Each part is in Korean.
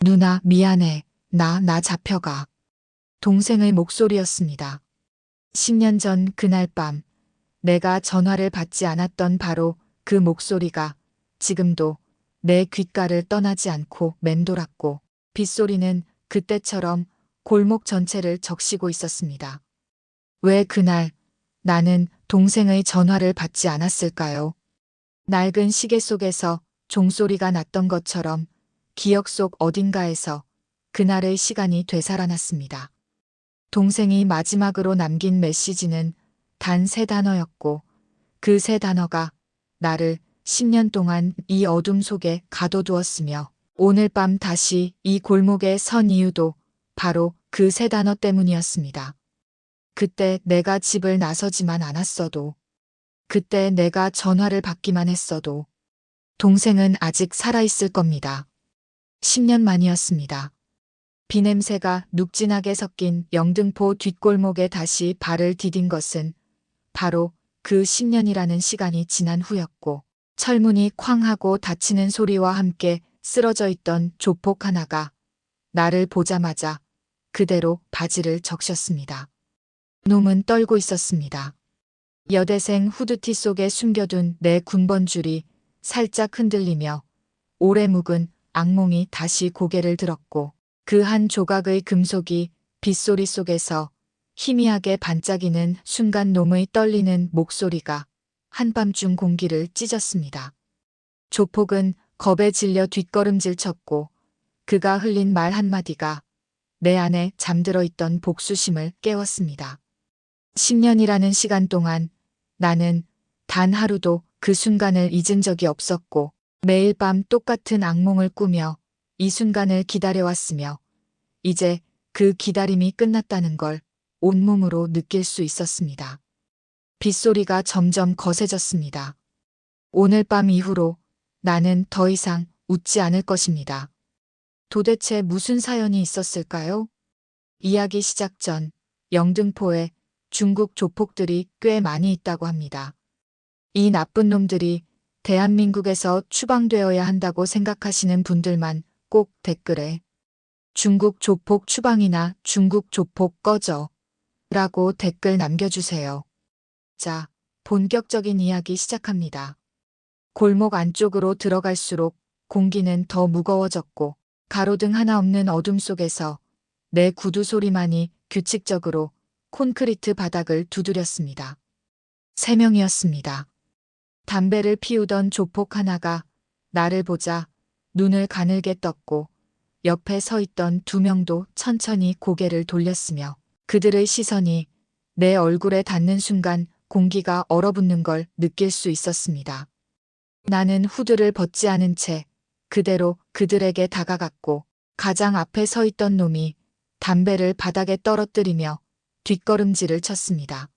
누나, 미안해. 나 잡혀가. 동생의 목소리였습니다. 10년 전 그날 밤, 내가 전화를 받지 않았던 바로 그 목소리가 지금도 내 귓가를 떠나지 않고 맴돌았고, 빗소리는 그때처럼 골목 전체를 적시고 있었습니다. 왜 그날 나는 동생의 전화를 받지 않았을까요? 낡은 시계 속에서 종소리가 났던 것처럼 기억 속 어딘가에서 그날의 시간이 되살아났습니다. 동생이 마지막으로 남긴 메시지는 단 3단어였고, 그 3단어가 나를 10년 동안 이 어둠 속에 가둬두었으며, 오늘 밤 다시 이 골목에 선 이유도 바로 그 3단어 때문이었습니다. 그때 내가 집을 나서지만 않았어도, 그때 내가 전화를 받기만 했어도 동생은 아직 살아있을 겁니다. 10년 만이었습니다. 비냄새가 눅진하게 섞인 영등포 뒷골목에 다시 발을 디딘 것은 바로 그 10년이라는 시간이 지난 후였고, 철문이 쾅 하고 닫히는 소리와 함께 쓰러져 있던 조폭 하나가 나를 보자마자 그대로 바지를 적셨습니다. 놈은 떨고 있었습니다. 여대생 후드티 속에 숨겨둔 내 군번줄이 살짝 흔들리며 오래 묵은 악몽이 다시 고개를 들었고, 그 한 조각의 금속이 빗소리 속에서 희미하게 반짝이는 순간 놈의 떨리는 목소리가 한밤중 공기를 찢었습니다. 조폭은 겁에 질려 뒷걸음질 쳤고, 그가 흘린 말 한마디가 내 안에 잠들어 있던 복수심을 깨웠습니다. 10년이라는 시간 동안 나는 단 하루도 그 순간을 잊은 적이 없었고, 매일 밤 똑같은 악몽을 꾸며 이 순간을 기다려왔으며, 이제 그 기다림이 끝났다는 걸 온몸으로 느낄 수 있었습니다. 빗소리가 점점 거세졌습니다. 오늘 밤 이후로 나는 더 이상 웃지 않을 것입니다. 도대체 무슨 사연이 있었을까요? 이야기 시작 전 영등포에 중국 조폭들이 꽤 많이 있다고 합니다. 이 나쁜 놈들이 대한민국에서 추방되어야 한다고 생각하시는 분들만 꼭 댓글에 중국 조폭 추방이나 중국 조폭 꺼져 라고 댓글 남겨주세요. 자, 본격적인 이야기 시작합니다. 골목 안쪽으로 들어갈수록 공기는 더 무거워졌고, 가로등 하나 없는 어둠 속에서 내 구두 소리만이 규칙적으로 콘크리트 바닥을 두드렸습니다. 3명이었습니다. 담배를 피우던 조폭 하나가 나를 보자 눈을 가늘게 떴고, 옆에 서 있던 2명도 천천히 고개를 돌렸으며, 그들의 시선이 내 얼굴에 닿는 순간 공기가 얼어붙는 걸 느낄 수 있었습니다. 나는 후드를 벗지 않은 채 그대로 그들에게 다가갔고, 가장 앞에 서 있던 놈이 담배를 바닥에 떨어뜨리며 뒷걸음질을 쳤습니다.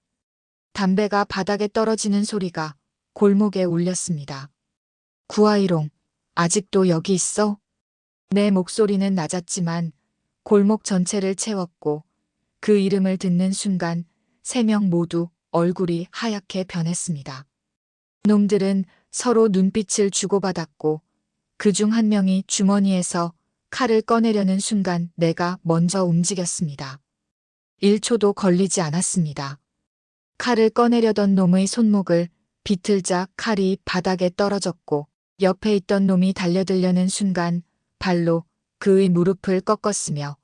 담배가 바닥에 떨어지는 소리가 골목에 울렸습니다. 구아이롱, 아직도 여기 있어? 내 목소리는 낮았지만 골목 전체를 채웠고, 그 이름을 듣는 순간 3명 모두 얼굴이 하얗게 변했습니다. 놈들은 서로 눈빛을 주고받았고, 그중 한 명이 주머니에서 칼을 꺼내려는 순간 내가 먼저 움직였습니다. 1초도 걸리지 않았습니다. 칼을 꺼내려던 놈의 손목을 비틀자 칼이 바닥에 떨어졌고, 옆에 있던 놈이 달려들려는 순간 발로 그의 무릎을 꺾었으며,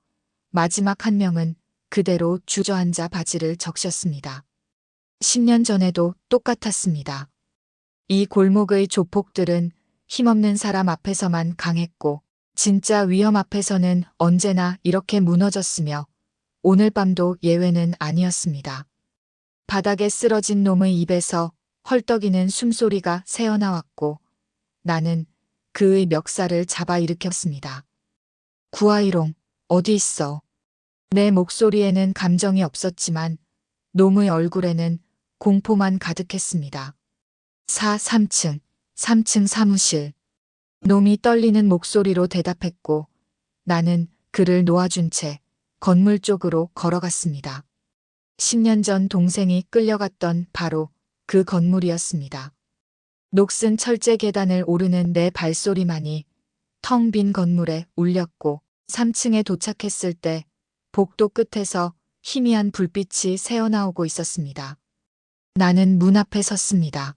마지막 한 명은 그대로 주저앉아 바지를 적셨습니다. 10년 전에도 똑같았습니다. 이 골목의 조폭들은 힘없는 사람 앞에서만 강했고, 진짜 위험 앞에서는 언제나 이렇게 무너졌으며, 오늘 밤도 예외는 아니었습니다. 바닥에 쓰러진 놈의 입에서 헐떡이는 숨소리가 새어나왔고, 나는 그의 멱살을 잡아 일으켰습니다. 구아이롱, 어디 있어? 내 목소리에는 감정이 없었지만 놈의 얼굴에는 공포만 가득했습니다. 3층 사무실. 놈이 떨리는 목소리로 대답했고, 나는 그를 놓아준 채 건물 쪽으로 걸어갔습니다. 10년 전 동생이 끌려갔던 바로 그 건물이었습니다. 녹슨 철제 계단을 오르는 내 발소리만이 텅 빈 건물에 울렸고, 3층에 도착했을 때 복도 끝에서 희미한 불빛이 새어나오고 있었습니다. 나는 문 앞에 섰습니다.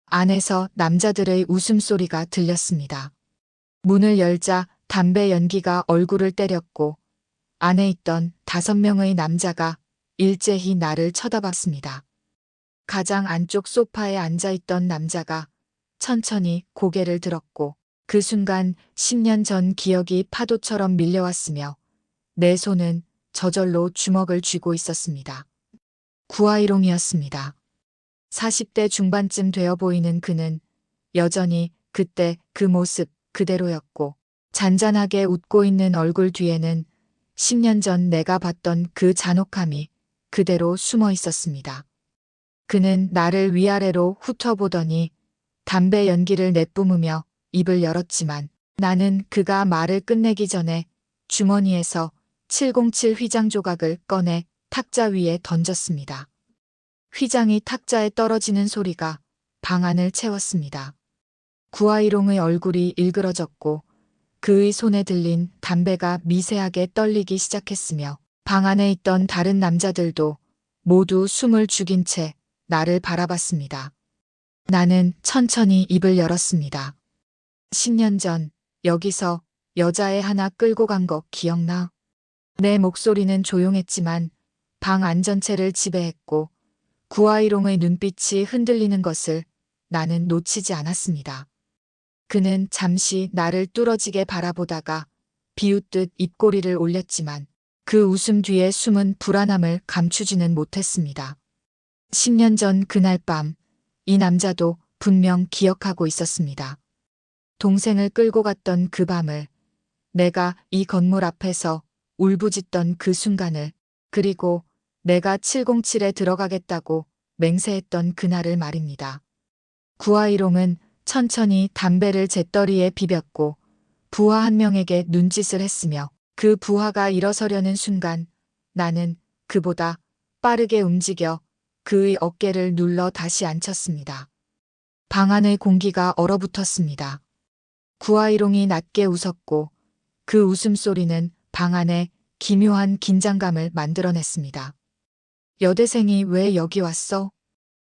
안에서 남자들의 웃음소리가 들렸습니다. 문을 열자 담배 연기가 얼굴을 때렸고 안에 있던 5명의 남자가 일제히 나를 쳐다봤습니다. 가장 안쪽 소파에 앉아있던 남자가 천천히 고개를 들었고 그 순간 10년 전 기억이 파도처럼 밀려왔으며 내 손은 저절로 주먹을 쥐고 있었습니다. 구아이롱이었습니다. 40대 중반쯤 되어 보이는 그는 여전히 그때 그 모습 그대로였고 잔잔하게 웃고 있는 얼굴 뒤에는 10년 전 내가 봤던 그 잔혹함이 그대로 숨어 있었습니다. 그는 나를 위아래로 훑어보더니 담배 연기를 내뿜으며 입을 열었지만 나는 그가 말을 끝내기 전에 주머니에서 707 휘장 조각을 꺼내 탁자 위에 던졌습니다. 휘장이 탁자에 떨어지는 소리가 방 안을 채웠습니다. 구아이롱의 얼굴이 일그러졌고 그의 손에 들린 담배가 미세하게 떨리기 시작했으며 방 안에 있던 다른 남자들도 모두 숨을 죽인 채 나를 바라봤습니다. 나는 천천히 입을 열었습니다. 10년 전 여기서 여자애 하나 끌고 간 거 기억나? 내 목소리는 조용했지만 방 안전체를 지배했고 구아이롱의 눈빛이 흔들리는 것을 나는 놓치지 않았습니다. 그는 잠시 나를 뚫어지게 바라보다가 비웃듯 입꼬리를 올렸지만 그 웃음 뒤에 숨은 불안함을 감추지는 못했습니다. 10년 전 그날 밤 이 남자도 분명 기억하고 있었습니다. 동생을 끌고 갔던 그 밤을, 내가 이 건물 앞에서 울부짖던 그 순간을, 그리고 내가 707에 들어가겠다고 맹세했던 그날을 말입니다. 구아이롱은 천천히 담배를 재떨이에 비볐고 부하 한 명에게 눈짓을 했으며 그 부하가 일어서려는 순간 나는 그보다 빠르게 움직여 그의 어깨를 눌러 다시 앉혔습니다. 방 안의 공기가 얼어붙었습니다. 구아이롱이 낮게 웃었고 그 웃음소리는 방 안에 기묘한 긴장감을 만들어냈습니다. 여대생이 왜 여기 왔어?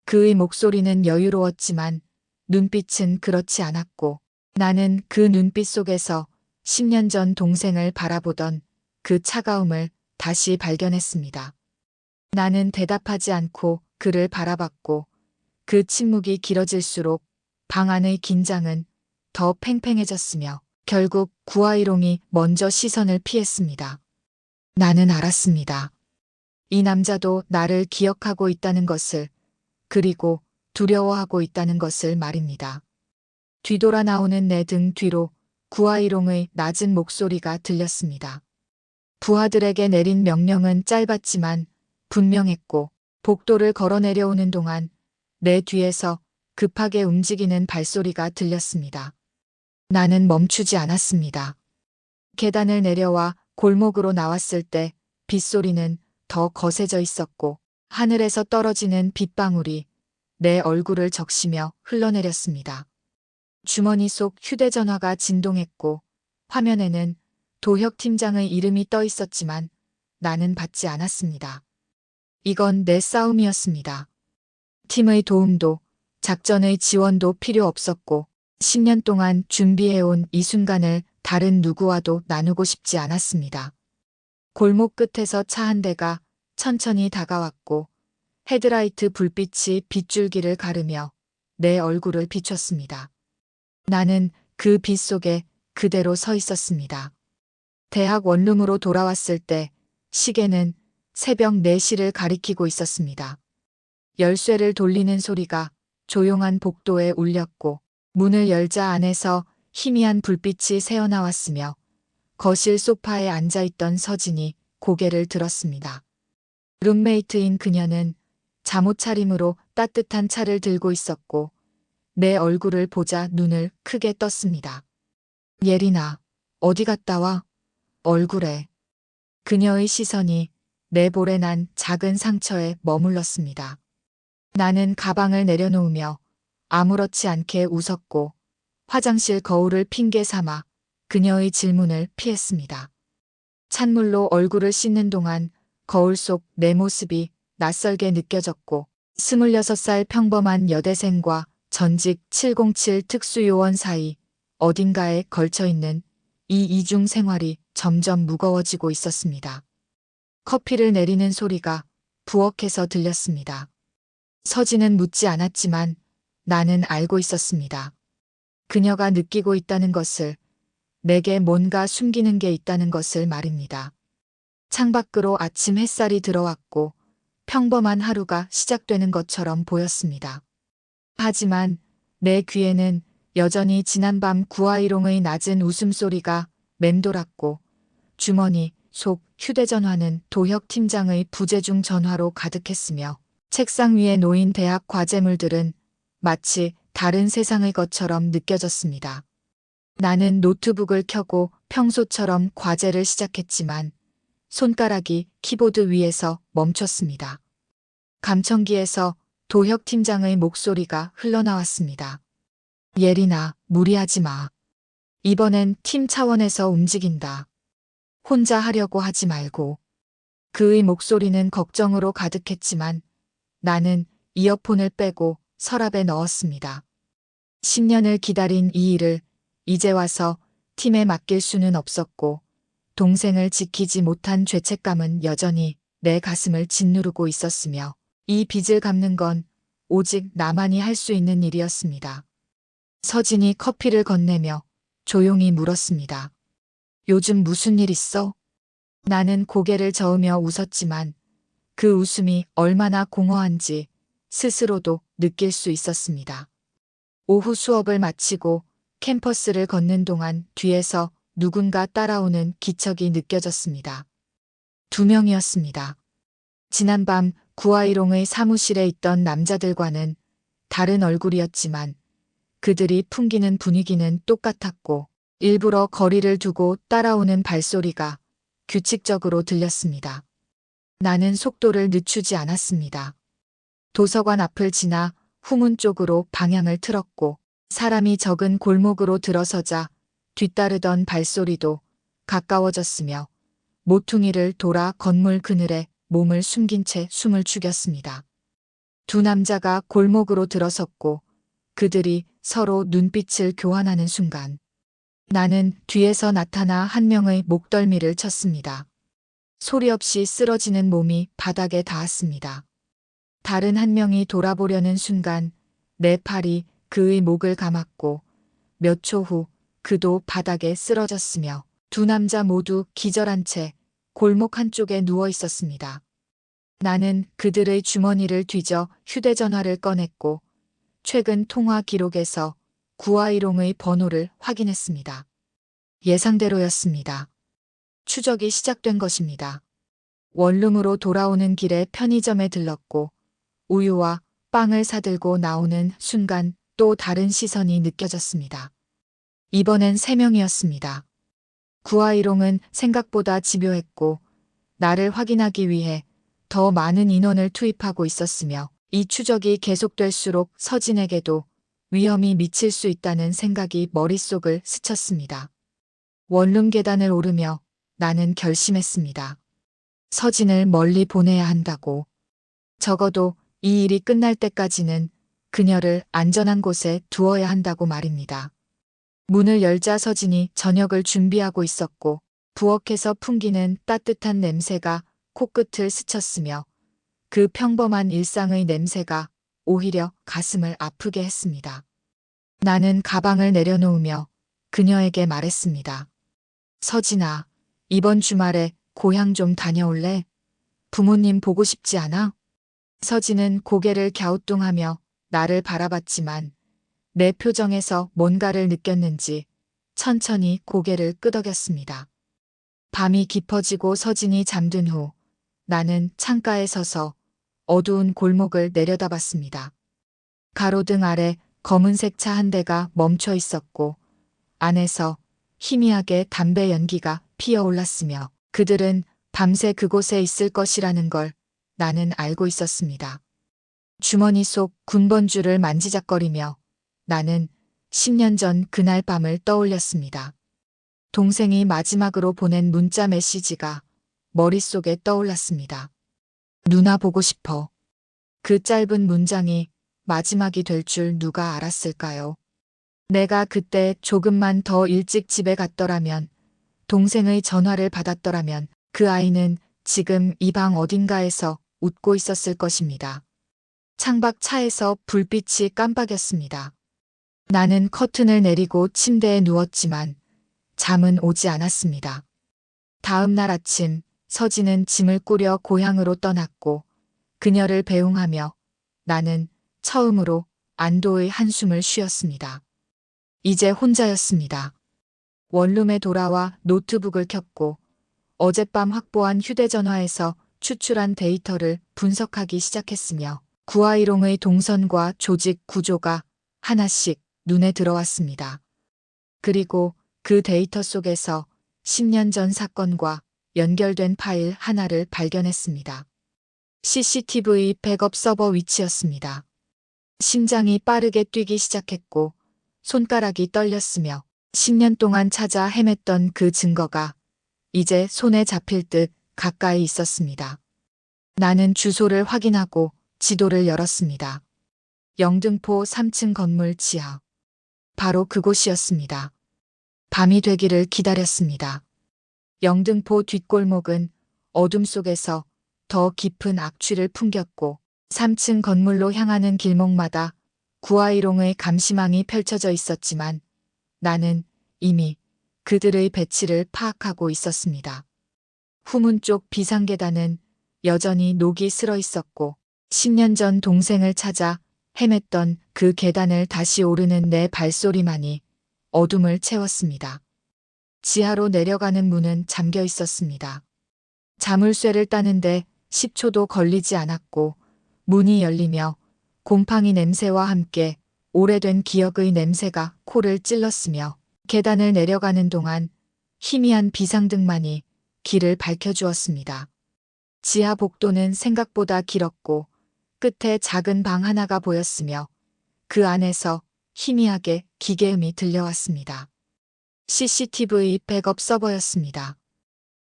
그의 목소리는 여유로웠지만 눈빛은 그렇지 않았고 나는 그 눈빛 속에서 10년 전 동생을 바라보던 그 차가움을 다시 발견했습니다. 나는 대답하지 않고 그를 바라봤고 그 침묵이 길어질수록 방 안의 긴장은 더 팽팽해졌으며 결국 구아이롱이 먼저 시선을 피했습니다. 나는 알았습니다. 이 남자도 나를 기억하고 있다는 것을, 그리고 두려워하고 있다는 것을 말입니다. 뒤돌아 나오는 내 등 뒤로 구아이롱의 낮은 목소리가 들렸습니다. 부하들에게 내린 명령은 짧았지만 분명했고 복도를 걸어 내려오는 동안 내 뒤에서 급하게 움직이는 발소리가 들렸습니다. 나는 멈추지 않았습니다. 계단을 내려와 골목으로 나왔을 때 빗소리는 더 거세져 있었고 하늘에서 떨어지는 빗방울이 내 얼굴을 적시며 흘러내렸습니다. 주머니 속 휴대전화가 진동했고 화면에는 도혁 팀장의 이름이 떠 있었지만 나는 받지 않았습니다. 이건 내 싸움이었습니다. 팀의 도움도 작전의 지원도 필요 없었고 10년 동안 준비해온 이 순간을 다른 누구와도 나누고 싶지 않았습니다. 골목 끝에서 차 한 대가 천천히 다가왔고 헤드라이트 불빛이 빗줄기를 가르며 내 얼굴을 비췄습니다. 나는 그 빛 속에 그대로 서 있었습니다. 대학 원룸으로 돌아왔을 때 시계는 새벽 4시를 가리키고 있었습니다. 열쇠를 돌리는 소리가 조용한 복도에 울렸고 문을 열자 안에서 희미한 불빛이 새어나왔으며 거실 소파에 앉아있던 서진이 고개를 들었습니다. 룸메이트인 그녀는 잠옷 차림으로 따뜻한 차를 들고 있었고 내 얼굴을 보자 눈을 크게 떴습니다. 예린아, 어디 갔다 와? 얼굴에. 그녀의 시선이 내 볼에 난 작은 상처에 머물렀습니다. 나는 가방을 내려놓으며 아무렇지 않게 웃었고 화장실 거울을 핑계 삼아 그녀의 질문을 피했습니다. 찬물로 얼굴을 씻는 동안 거울 속 내 모습이 낯설게 느껴졌고 26살 평범한 여대생과 전직 707 특수요원 사이 어딘가에 걸쳐 있는 이 이중 생활이 점점 무거워지고 있었습니다. 커피를 내리는 소리가 부엌에서 들렸습니다. 서진은 묻지 않았지만 나는 알고 있었습니다. 그녀가 느끼고 있다는 것을, 내게 뭔가 숨기는 게 있다는 것을 말입니다. 창밖으로 아침 햇살이 들어왔고 평범한 하루가 시작되는 것처럼 보였습니다. 하지만 내 귀에는 여전히 지난밤 구아이롱의 낮은 웃음소리가 맴돌았고 주머니 속 휴대전화는 도혁 팀장의 부재중 전화로 가득했으며 책상 위에 놓인 대학 과제물들은 마치 다른 세상의 것처럼 느껴졌습니다. 나는 노트북을 켜고 평소처럼 과제를 시작했지만 손가락이 키보드 위에서 멈췄습니다. 감청기에서 도혁 팀장의 목소리가 흘러나왔습니다. 예린아, 무리하지 마. 이번엔 팀 차원에서 움직인다. 혼자 하려고 하지 말고. 그의 목소리는 걱정으로 가득했지만 나는 이어폰을 빼고 서랍에 넣었습니다. 10년을 기다린 이 일을 이제 와서 팀에 맡길 수는 없었고 동생을 지키지 못한 죄책감은 여전히 내 가슴을 짓누르고 있었으며 이 빚을 갚는 건 오직 나만이 할 수 있는 일이었습니다. 서진이 커피를 건네며 조용히 물었습니다. 요즘 무슨 일 있어? 나는 고개를 저으며 웃었지만 그 웃음이 얼마나 공허한지 스스로도 느낄 수 있었습니다. 오후 수업을 마치고 캠퍼스를 걷는 동안 뒤에서 누군가 따라오는 기척이 느껴졌습니다. 2명이었습니다. 지난밤 구아이롱의 사무실에 있던 남자들과는 다른 얼굴이었지만 그들이 풍기는 분위기는 똑같았고 일부러 거리를 두고 따라오는 발소리가 규칙적으로 들렸습니다. 나는 속도를 늦추지 않았습니다. 도서관 앞을 지나 후문 쪽으로 방향을 틀었고 사람이 적은 골목으로 들어서자 뒤따르던 발소리도 가까워졌으며 모퉁이를 돌아 건물 그늘에 몸을 숨긴 채 숨을 죽였습니다. 두 남자가 골목으로 들어섰고 그들이 서로 눈빛을 교환하는 순간 나는 뒤에서 나타나 한 명의 목덜미를 쳤습니다. 소리 없이 쓰러지는 몸이 바닥에 닿았습니다. 다른 한 명이 돌아보려는 순간 내 팔이 그의 목을 감았고 몇 초 후 그도 바닥에 쓰러졌으며 두 남자 모두 기절한 채 골목 한쪽에 누워 있었습니다. 나는 그들의 주머니를 뒤져 휴대전화를 꺼냈고 최근 통화 기록에서 구아이롱의 번호를 확인했습니다. 예상대로였습니다. 추적이 시작된 것입니다. 원룸으로 돌아오는 길에 편의점에 들렀고 우유와 빵을 사들고 나오는 순간 또 다른 시선이 느껴졌습니다. 이번엔 3명이었습니다. 구아이롱은 생각보다 집요했고 나를 확인하기 위해 더 많은 인원을 투입하고 있었으며 이 추적이 계속될수록 서진에게도 위험이 미칠 수 있다는 생각이 머릿속을 스쳤습니다. 원룸 계단을 오르며 나는 결심했습니다. 서진을 멀리 보내야 한다고. 적어도 이 일이 끝날 때까지는 그녀를 안전한 곳에 두어야 한다고 말입니다. 문을 열자 서진이 저녁을 준비하고 있었고 부엌에서 풍기는 따뜻한 냄새가 코끝을 스쳤으며 그 평범한 일상의 냄새가 오히려 가슴을 아프게 했습니다. 나는 가방을 내려놓으며 그녀에게 말했습니다. 서진아, 이번 주말에 고향 좀 다녀올래? 부모님 보고 싶지 않아? 서진은 고개를 갸우뚱하며 나를 바라봤지만 내 표정에서 뭔가를 느꼈는지 천천히 고개를 끄덕였습니다. 밤이 깊어지고 서진이 잠든 후 나는 창가에 서서 어두운 골목을 내려다봤습니다. 가로등 아래 검은색 차 한 대가 멈춰 있었고 안에서 희미하게 담배 연기가 피어올랐으며 그들은 밤새 그곳에 있을 것이라는 걸 나는 알고 있었습니다. 주머니 속 군번줄을 만지작거리며 나는 10년 전 그날 밤을 떠올렸습니다. 동생이 마지막으로 보낸 문자 메시지가 머릿속에 떠올랐습니다. 누나 보고 싶어. 그 짧은 문장이 마지막이 될 줄 누가 알았을까요? 내가 그때 조금만 더 일찍 집에 갔더라면, 동생의 전화를 받았더라면 그 아이는 지금 이 방 어딘가에서 웃고 있었을 것입니다. 창밖 차에서 불빛이 깜빡였습니다. 나는 커튼을 내리고 침대에 누웠지만 잠은 오지 않았습니다. 다음 날 아침 서진은 짐을 꾸려 고향으로 떠났고 그녀를 배웅하며 나는 처음으로 안도의 한숨을 쉬었습니다. 이제 혼자였습니다. 원룸에 돌아와 노트북을 켰고 어젯밤 확보한 휴대전화에서 추출한 데이터를 분석하기 시작했으며 구아이롱의 동선과 조직 구조가 하나씩 눈에 들어왔습니다. 그리고 그 데이터 속에서 10년 전 사건과 연결된 파일 하나를 발견했습니다. CCTV 백업 서버 위치였습니다. 심장이 빠르게 뛰기 시작했고 손가락이 떨렸으며 10년 동안 찾아 헤맸던 그 증거가 이제 손에 잡힐 듯 가까이 있었습니다. 나는 주소를 확인하고 지도를 열었습니다. 영등포 3층 건물 지하. 바로 그곳이었습니다. 밤이 되기를 기다렸습니다. 영등포 뒷골목은 어둠 속에서 더 깊은 악취를 풍겼고 3층 건물로 향하는 길목마다 구아이롱의 감시망이 펼쳐져 있었지만 나는 이미 그들의 배치를 파악하고 있었습니다. 후문 쪽 비상계단은 여전히 녹이 슬어 있었고 10년 전 동생을 찾아 헤맸던 그 계단을 다시 오르는 내 발소리만이 어둠을 채웠습니다. 지하로 내려가는 문은 잠겨 있었습니다. 자물쇠를 따는데 10초도 걸리지 않았고 문이 열리며 곰팡이 냄새와 함께 오래된 기억의 냄새가 코를 찔렀으며 계단을 내려가는 동안 희미한 비상등만이 길을 밝혀주었습니다. 지하 복도는 생각보다 길었고 끝에 작은 방 하나가 보였으며 그 안에서 희미하게 기계음이 들려왔습니다. CCTV 백업 서버였습니다.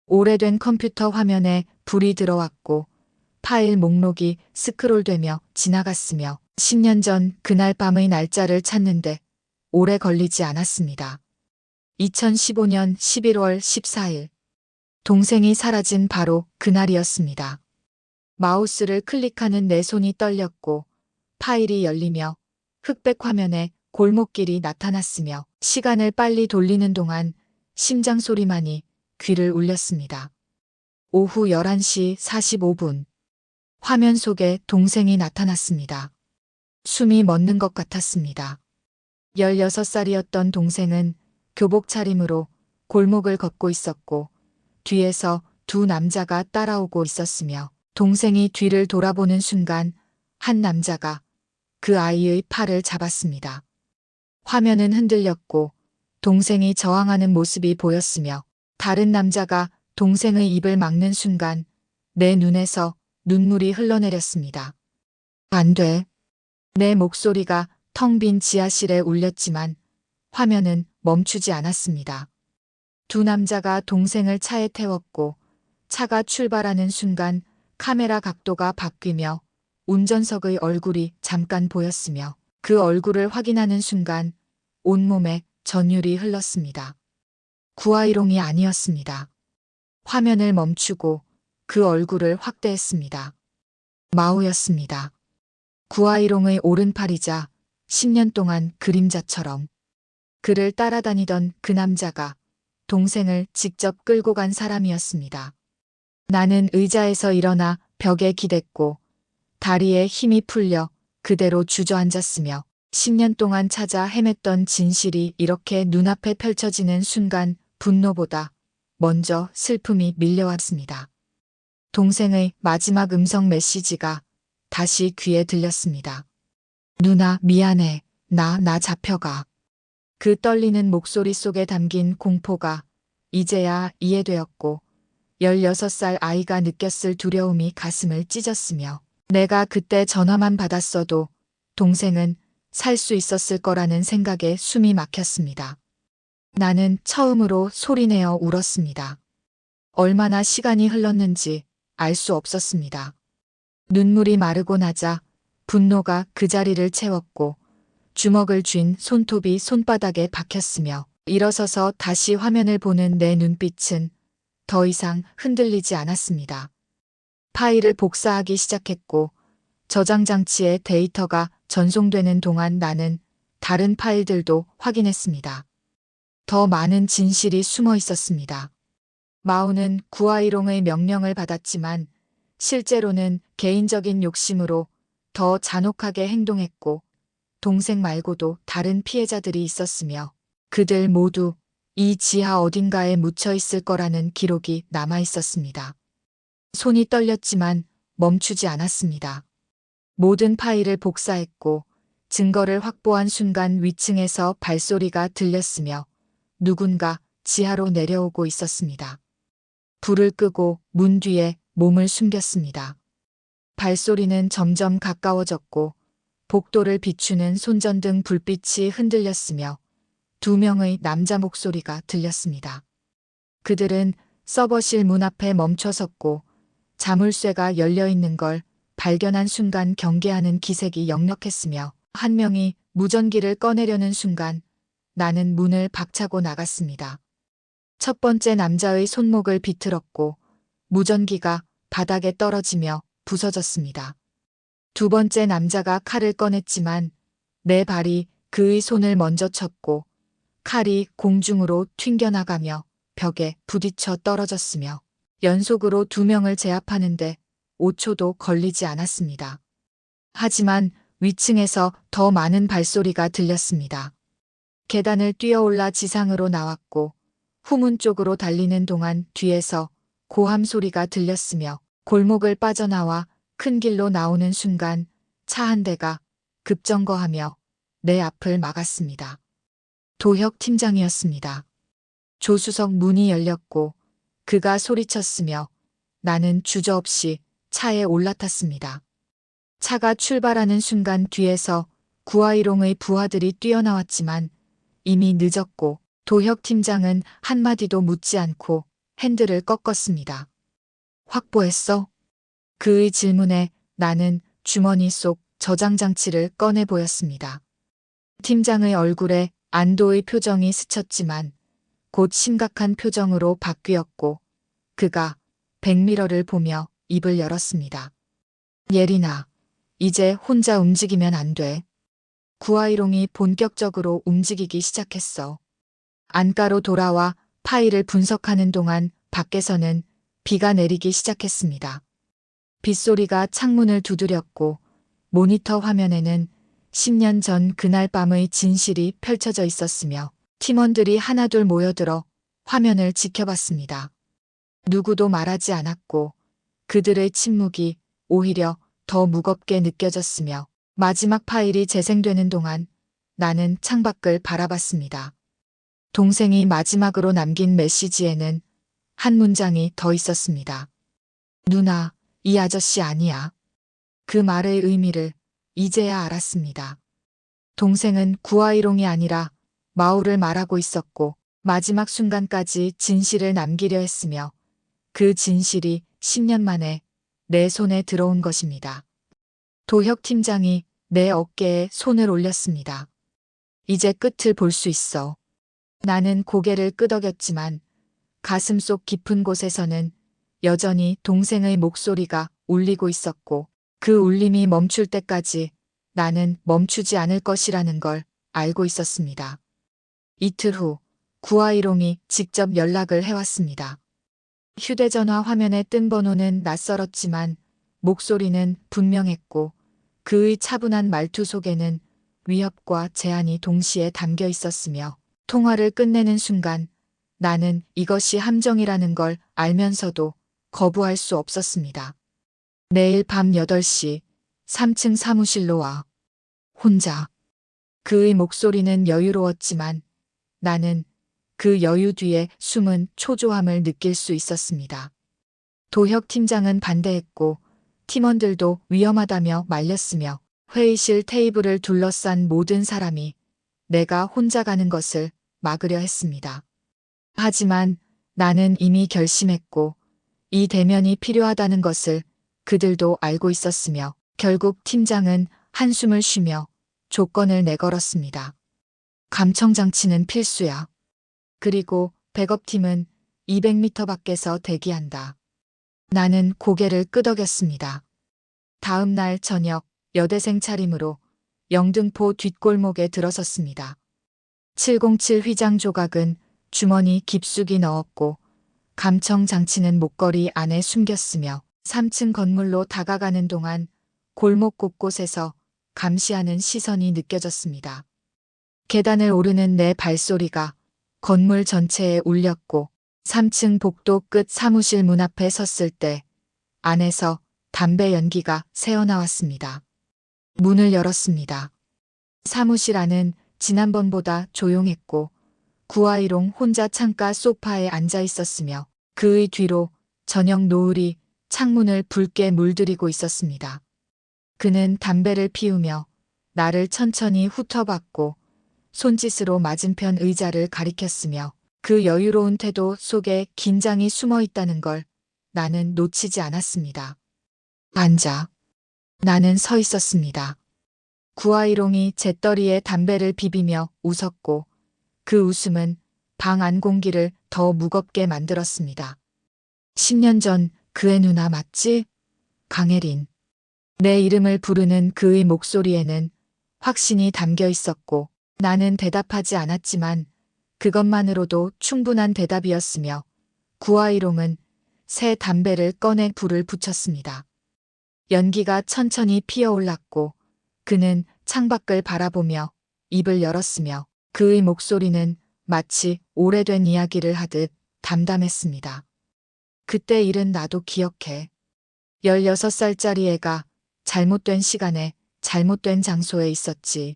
오래된 컴퓨터 화면에 불이 들어왔고 파일 목록이 스크롤되며 지나갔으며 10년 전 그날 밤의 날짜를 찾는데 오래 걸리지 않았습니다. 2015년 11월 14일. 동생이 사라진 바로 그날이었습니다. 마우스를 클릭하는 내 손이 떨렸고 파일이 열리며 흑백 화면에 골목길이 나타났으며 시간을 빨리 돌리는 동안 심장 소리만이 귀를 울렸습니다. 오후 11시 45분. 화면 속에 동생이 나타났습니다. 숨이 멎는 것 같았습니다. 16살이었던 동생은 교복 차림으로 골목을 걷고 있었고 뒤에서 두 남자가 따라오고 있었으며 동생이 뒤를 돌아보는 순간 한 남자가 그 아이의 팔을 잡았습니다. 화면은 흔들렸고 동생이 저항하는 모습이 보였으며 다른 남자가 동생의 입을 막는 순간 내 눈에서 눈물이 흘러내렸습니다. 안 돼. 내 목소리가 텅 빈 지하실에 울렸지만 화면은 멈추지 않았습니다. 두 남자가 동생을 차에 태웠고 차가 출발하는 순간 카메라 각도가 바뀌며 운전석의 얼굴이 잠깐 보였으며 그 얼굴을 확인하는 순간 온몸에 전율이 흘렀습니다. 구아이롱이 아니었습니다. 화면을 멈추고 그 얼굴을 확대했습니다. 마우였습니다. 구아이롱의 오른팔이자 10년 동안 그림자처럼 그를 따라다니던 그 남자가 동생을 직접 끌고 간 사람이었습니다. 나는 의자에서 일어나 벽에 기댔고 다리에 힘이 풀려 그대로 주저앉았으며 10년 동안 찾아 헤맸던 진실이 이렇게 눈앞에 펼쳐지는 순간 분노보다 먼저 슬픔이 밀려왔습니다. 동생의 마지막 음성 메시지가 다시 귀에 들렸습니다. 누나 미안해. 나 잡혀가. 그 떨리는 목소리 속에 담긴 공포가 이제야 이해되었고 16살 아이가 느꼈을 두려움이 가슴을 찢었으며 내가 그때 전화만 받았어도 동생은 살 수 있었을 거라는 생각에 숨이 막혔습니다. 나는 처음으로 소리내어 울었습니다. 얼마나 시간이 흘렀는지 알 수 없었습니다. 눈물이 마르고 나자 분노가 그 자리를 채웠고 주먹을 쥔 손톱이 손바닥에 박혔으며 일어서서 다시 화면을 보는 내 눈빛은 더 이상 흔들리지 않았습니다. 파일을 복사하기 시작했고 저장 장치에 데이터가 전송되는 동안 나는 다른 파일들도 확인했습니다. 더 많은 진실이 숨어 있었습니다. 마오는 구아이롱의 명령을 받았지만 실제로는 개인적인 욕심으로 더 잔혹하게 행동했고 동생 말고도 다른 피해자들이 있었으며 그들 모두 이 지하 어딘가에 묻혀 있을 거라는 기록이 남아 있었습니다. 손이 떨렸지만 멈추지 않았습니다. 모든 파일을 복사했고 증거를 확보한 순간 위층에서 발소리가 들렸으며 누군가 지하로 내려오고 있었습니다. 불을 끄고 문 뒤에 몸을 숨겼습니다. 발소리는 점점 가까워졌고 복도를 비추는 손전등 불빛이 흔들렸으며 2명의 남자 목소리가 들렸습니다. 그들은 서버실 문 앞에 멈춰 섰고 자물쇠가 열려 있는 걸 발견한 순간 경계하는 기색이 역력했으며 한 명이 무전기를 꺼내려는 순간 나는 문을 박차고 나갔습니다. 첫 번째 남자의 손목을 비틀었고 무전기가 바닥에 떨어지며 부서졌습니다. 두 번째 남자가 칼을 꺼냈지만 내 발이 그의 손을 먼저 쳤고 칼이 공중으로 튕겨나가며 벽에 부딪혀 떨어졌으며 연속으로 2명을 제압하는데 5초도 걸리지 않았습니다. 하지만 위층에서 더 많은 발소리가 들렸습니다. 계단을 뛰어올라 지상으로 나왔고 후문 쪽으로 달리는 동안 뒤에서 고함 소리가 들렸으며 골목을 빠져나와 큰 길로 나오는 순간 차 한 대가 급정거하며 내 앞을 막았습니다. 도혁 팀장이었습니다. 조수석 문이 열렸고 그가 소리쳤으며 나는 주저없이 차에 올라탔습니다. 차가 출발하는 순간 뒤에서 구아이롱의 부하들이 뛰어나왔지만 이미 늦었고 도혁 팀장은 한마디도 묻지 않고 핸들을 꺾었습니다. 확보했어? 그의 질문에 나는 주머니 속 저장 장치를 꺼내 보였습니다. 팀장의 얼굴에 안도의 표정이 스쳤지만 곧 심각한 표정으로 바뀌었고 그가 백미러를 보며 입을 열었습니다. 예린아, 이제 혼자 움직이면 안 돼. 구아이롱이 본격적으로 움직이기 시작했어. 안가로 돌아와 파일을 분석하는 동안 밖에서는 비가 내리기 시작했습니다. 빗소리가 창문을 두드렸고 모니터 화면에는 10년 전 그날 밤의 진실이 펼쳐져 있었으며 팀원들이 하나둘 모여들어 화면을 지켜봤습니다. 누구도 말하지 않았고 그들의 침묵이 오히려 더 무겁게 느껴졌으며 마지막 파일이 재생되는 동안 나는 창밖을 바라봤습니다. 동생이 마지막으로 남긴 메시지에는 한 문장이 더 있었습니다. 누나, 이 아저씨 아니야. 그 말의 의미를 이제야 알았습니다. 동생은 구아이롱이 아니라 마오를 말하고 있었고 마지막 순간까지 진실을 남기려 했으며 그 진실이 10년 만에 내 손에 들어온 것입니다. 도혁 팀장이 내 어깨에 손을 올렸습니다. 이제 끝을 볼 수 있어. 나는 고개를 끄덕였지만 가슴속 깊은 곳에서는 여전히 동생의 목소리가 울리고 있었고 그 울림이 멈출 때까지 나는 멈추지 않을 것이라는 걸 알고 있었습니다. 이틀 후 구아이롱이 직접 연락을 해왔습니다. 휴대전화 화면에 뜬 번호는 낯설었지만 목소리는 분명했고 그의 차분한 말투 속에는 위협과 제한이 동시에 담겨 있었으며 통화를 끝내는 순간 나는 이것이 함정이라는 걸 알면서도 거부할 수 없었습니다. 내일 밤 8시 3층 사무실로 와. 혼자. 그의 목소리는 여유로웠지만 나는 그 여유 뒤에 숨은 초조함을 느낄 수 있었습니다. 도혁 팀장은 반대했고 팀원들도 위험하다며 말렸으며 회의실 테이블을 둘러싼 모든 사람이 내가 혼자 가는 것을 막으려 했습니다. 하지만 나는 이미 결심했고 이 대면이 필요하다는 것을 그들도 알고 있었으며 결국 팀장은 한숨을 쉬며 조건을 내걸었습니다. 감청장치는 필수야. 그리고 백업팀은 200m 밖에서 대기한다. 나는 고개를 끄덕였습니다. 다음 날 저녁 여대생 차림으로 영등포 뒷골목에 들어섰습니다. 707 휘장 조각은 주머니 깊숙이 넣었고 감청 장치는 목걸이 안에 숨겼으며 3층 건물로 다가가는 동안 골목 곳곳에서 감시하는 시선이 느껴졌습니다. 계단을 오르는 내 발소리가 건물 전체에 울렸고 3층 복도 끝 사무실 문 앞에 섰을 때 안에서 담배 연기가 새어나왔습니다. 문을 열었습니다. 사무실 안은 지난번보다 조용했고 구아이롱 혼자 창가 소파에 앉아 있었으며 그의 뒤로 저녁 노을이 창문을 붉게 물들이고 있었습니다. 그는 담배를 피우며 나를 천천히 훑어봤고 손짓으로 맞은편 의자를 가리켰으며 그 여유로운 태도 속에 긴장이 숨어 있다는 걸 나는 놓치지 않았습니다. 앉아. 나는 서 있었습니다. 구아이롱이 잿더리에 담배를 비비며 웃었고 그 웃음은 방 안 공기를 더 무겁게 만들었습니다. 10년 전 그의 누나 맞지? 강혜린. 내 이름을 부르는 그의 목소리에는 확신이 담겨 있었고 나는 대답하지 않았지만 그것만으로도 충분한 대답이었으며 구아이롱은 새 담배를 꺼내 불을 붙였습니다. 연기가 천천히 피어올랐고 그는 창밖을 바라보며 입을 열었으며 그의 목소리는 마치 오래된 이야기를 하듯 담담했습니다. 그때 일은 나도 기억해. 16살짜리 애가 잘못된 시간에 잘못된 장소에 있었지.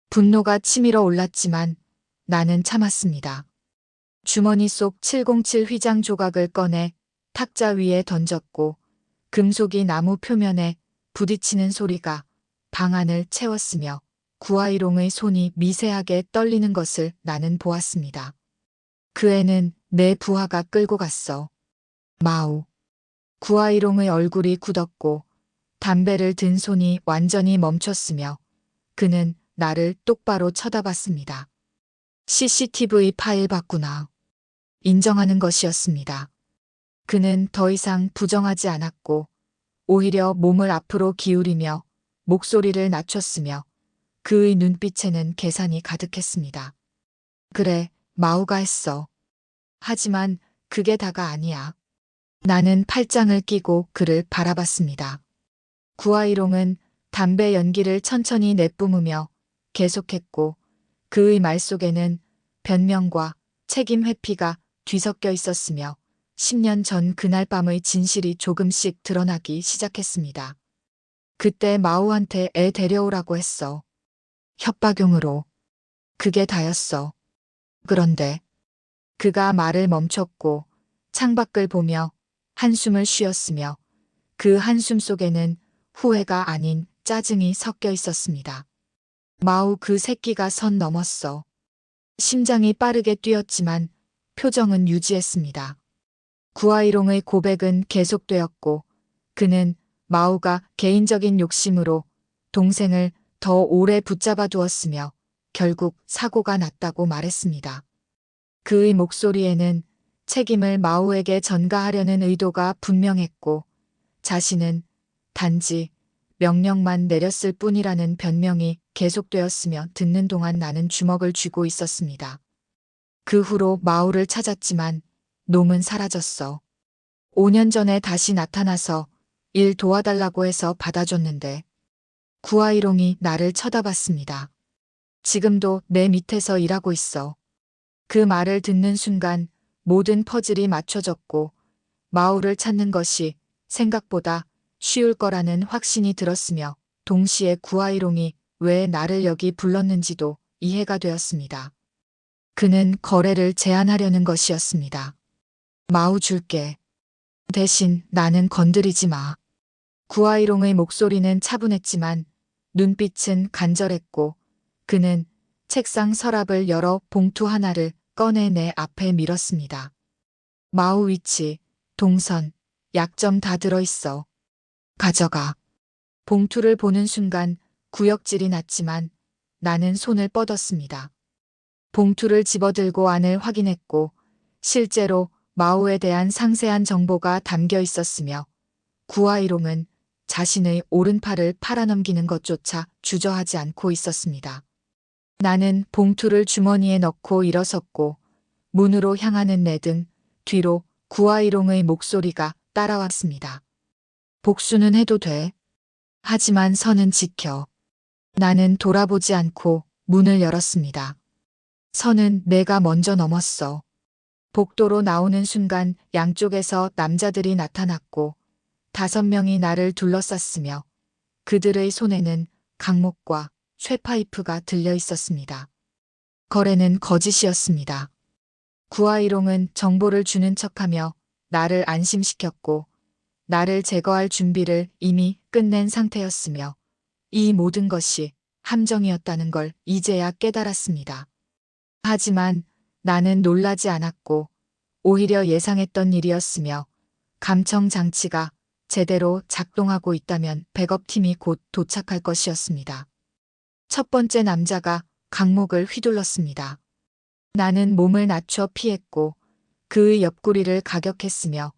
분노가 치밀어 올랐지만 나는 참았습니다. 주머니 속 707 휘장 조각을 꺼내 탁자 위에 던졌고 금속이 나무 표면에 부딪히는 소리가 방 안을 채웠으며 구아이롱의 손이 미세하게 떨리는 것을 나는 보았습니다. 그 애는 내 부하가 끌고 갔어. 마우. 구아이롱의 얼굴이 굳었고 담배를 든 손이 완전히 멈췄으며 그는 나를 똑바로 쳐다봤습니다. CCTV 파일 봤구나. 인정하는 것이었습니다. 그는 더 이상 부정하지 않았고 오히려 몸을 앞으로 기울이며 목소리를 낮췄으며 그의 눈빛에는 계산이 가득했습니다. 그래, 마우가 했어. 하지만 그게 다가 아니야. 나는 팔짱을 끼고 그를 바라봤습니다. 구아이롱은 담배 연기를 천천히 내뿜으며 계속했고 그의 말 속에는 변명과 책임 회피가 뒤섞여 있었으며 10년 전 그날 밤의 진실이 조금씩 드러나기 시작했습니다. 그때 마우한테 애 데려오라고 했어. 협박용으로. 그게 다였어. 그런데 그가 말을 멈췄고 창밖을 보며 한숨을 쉬었으며 그 한숨 속에는 후회가 아닌 짜증이 섞여 있었습니다. 마우 그 새끼가 선 넘었어. 심장이 빠르게 뛰었지만 표정은 유지했습니다. 구아이롱의 고백은 계속되었고 그는 마우가 개인적인 욕심으로 동생을 더 오래 붙잡아 두었으며 결국 사고가 났다고 말했습니다. 그의 목소리에는 책임을 마우에게 전가하려는 의도가 분명했고 자신은 단지 명령만 내렸을 뿐이라는 변명이 계속되었으며 듣는 동안 나는 주먹을 쥐고 있었습니다. 그 후로 마우를 찾았지만 놈은 사라졌어. 5년 전에 다시 나타나서 일 도와달라고 해서 받아줬는데 구아이롱이 나를 쳐다봤습니다. 지금도 내 밑에서 일하고 있어. 그 말을 듣는 순간 모든 퍼즐이 맞춰졌고 마우를 찾는 것이 생각보다 쉬울 거라는 확신이 들었으며 동시에 구아이롱이 왜 나를 여기 불렀는지도 이해가 되었습니다. 그는 거래를 제안하려는 것이었습니다. 마우 줄게. 대신 나는 건드리지 마. 구아이롱의 목소리는 차분했지만 눈빛은 간절했고 그는 책상 서랍을 열어 봉투 하나를 꺼내 내 앞에 밀었습니다. 마우 위치, 동선, 약점 다 들어있어. 가져가. 봉투를 보는 순간 구역질이 났지만 나는 손을 뻗었습니다. 봉투를 집어들고 안을 확인했고 실제로 마오에 대한 상세한 정보가 담겨 있었으며 구아이롱은 자신의 오른팔을 팔아넘기는 것조차 주저하지 않고 있었습니다. 나는 봉투를 주머니에 넣고 일어섰고 문으로 향하는 내 등 뒤로 구아이롱의 목소리가 따라왔습니다. 복수는 해도 돼. 하지만 선은 지켜. 나는 돌아보지 않고 문을 열었습니다. 선은 내가 먼저 넘었어. 복도로 나오는 순간 양쪽에서 남자들이 나타났고 5명이 나를 둘러쌌으며 그들의 손에는 강목과 쇠파이프가 들려 있었습니다. 거래는 거짓이었습니다. 구아이롱은 정보를 주는 척하며 나를 안심시켰고 나를 제거할 준비를 이미 끝낸 상태였으며 이 모든 것이 함정이었다는 걸 이제야 깨달았습니다. 하지만 나는 놀라지 않았고 오히려 예상했던 일이었으며 감청 장치가 제대로 작동하고 있다면 백업팀이 곧 도착할 것이었습니다. 첫 번째 남자가 강목을 휘둘렀습니다. 나는 몸을 낮춰 피했고 그의 옆구리를 가격했으며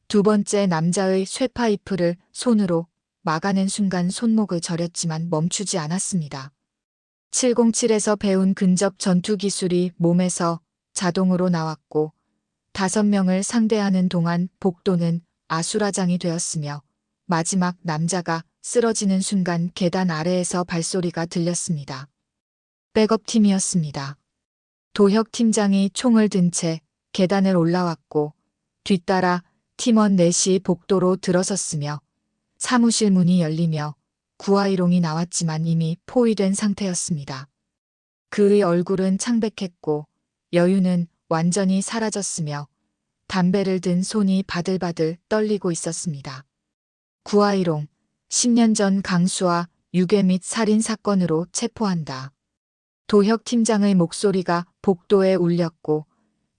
두 번째 남자의 쇠파이프를 손으로 막아낸 순간 손목을 저렸지만 멈추지 않았습니다. 707에서 배운 근접 전투 기술이 몸에서 자동으로 나왔고 5명을 상대하는 동안 복도는 아수라장이 되었으며 마지막 남자가 쓰러지는 순간 계단 아래에서 발소리가 들렸습니다. 백업팀이었습니다. 도혁 팀장이 총을 든 채 계단을 올라왔고 뒤따라 팀원 넷이 복도로 들어섰으며 사무실 문이 열리며 구아이롱이 나왔지만 이미 포위된 상태였습니다. 그의 얼굴은 창백했고 여유는 완전히 사라졌으며 담배를 든 손이 바들바들 떨리고 있었습니다. 구아이롱, 10년 전 강수와 유괴 및 살인 사건으로 체포한다. 도혁 팀장의 목소리가 복도에 울렸고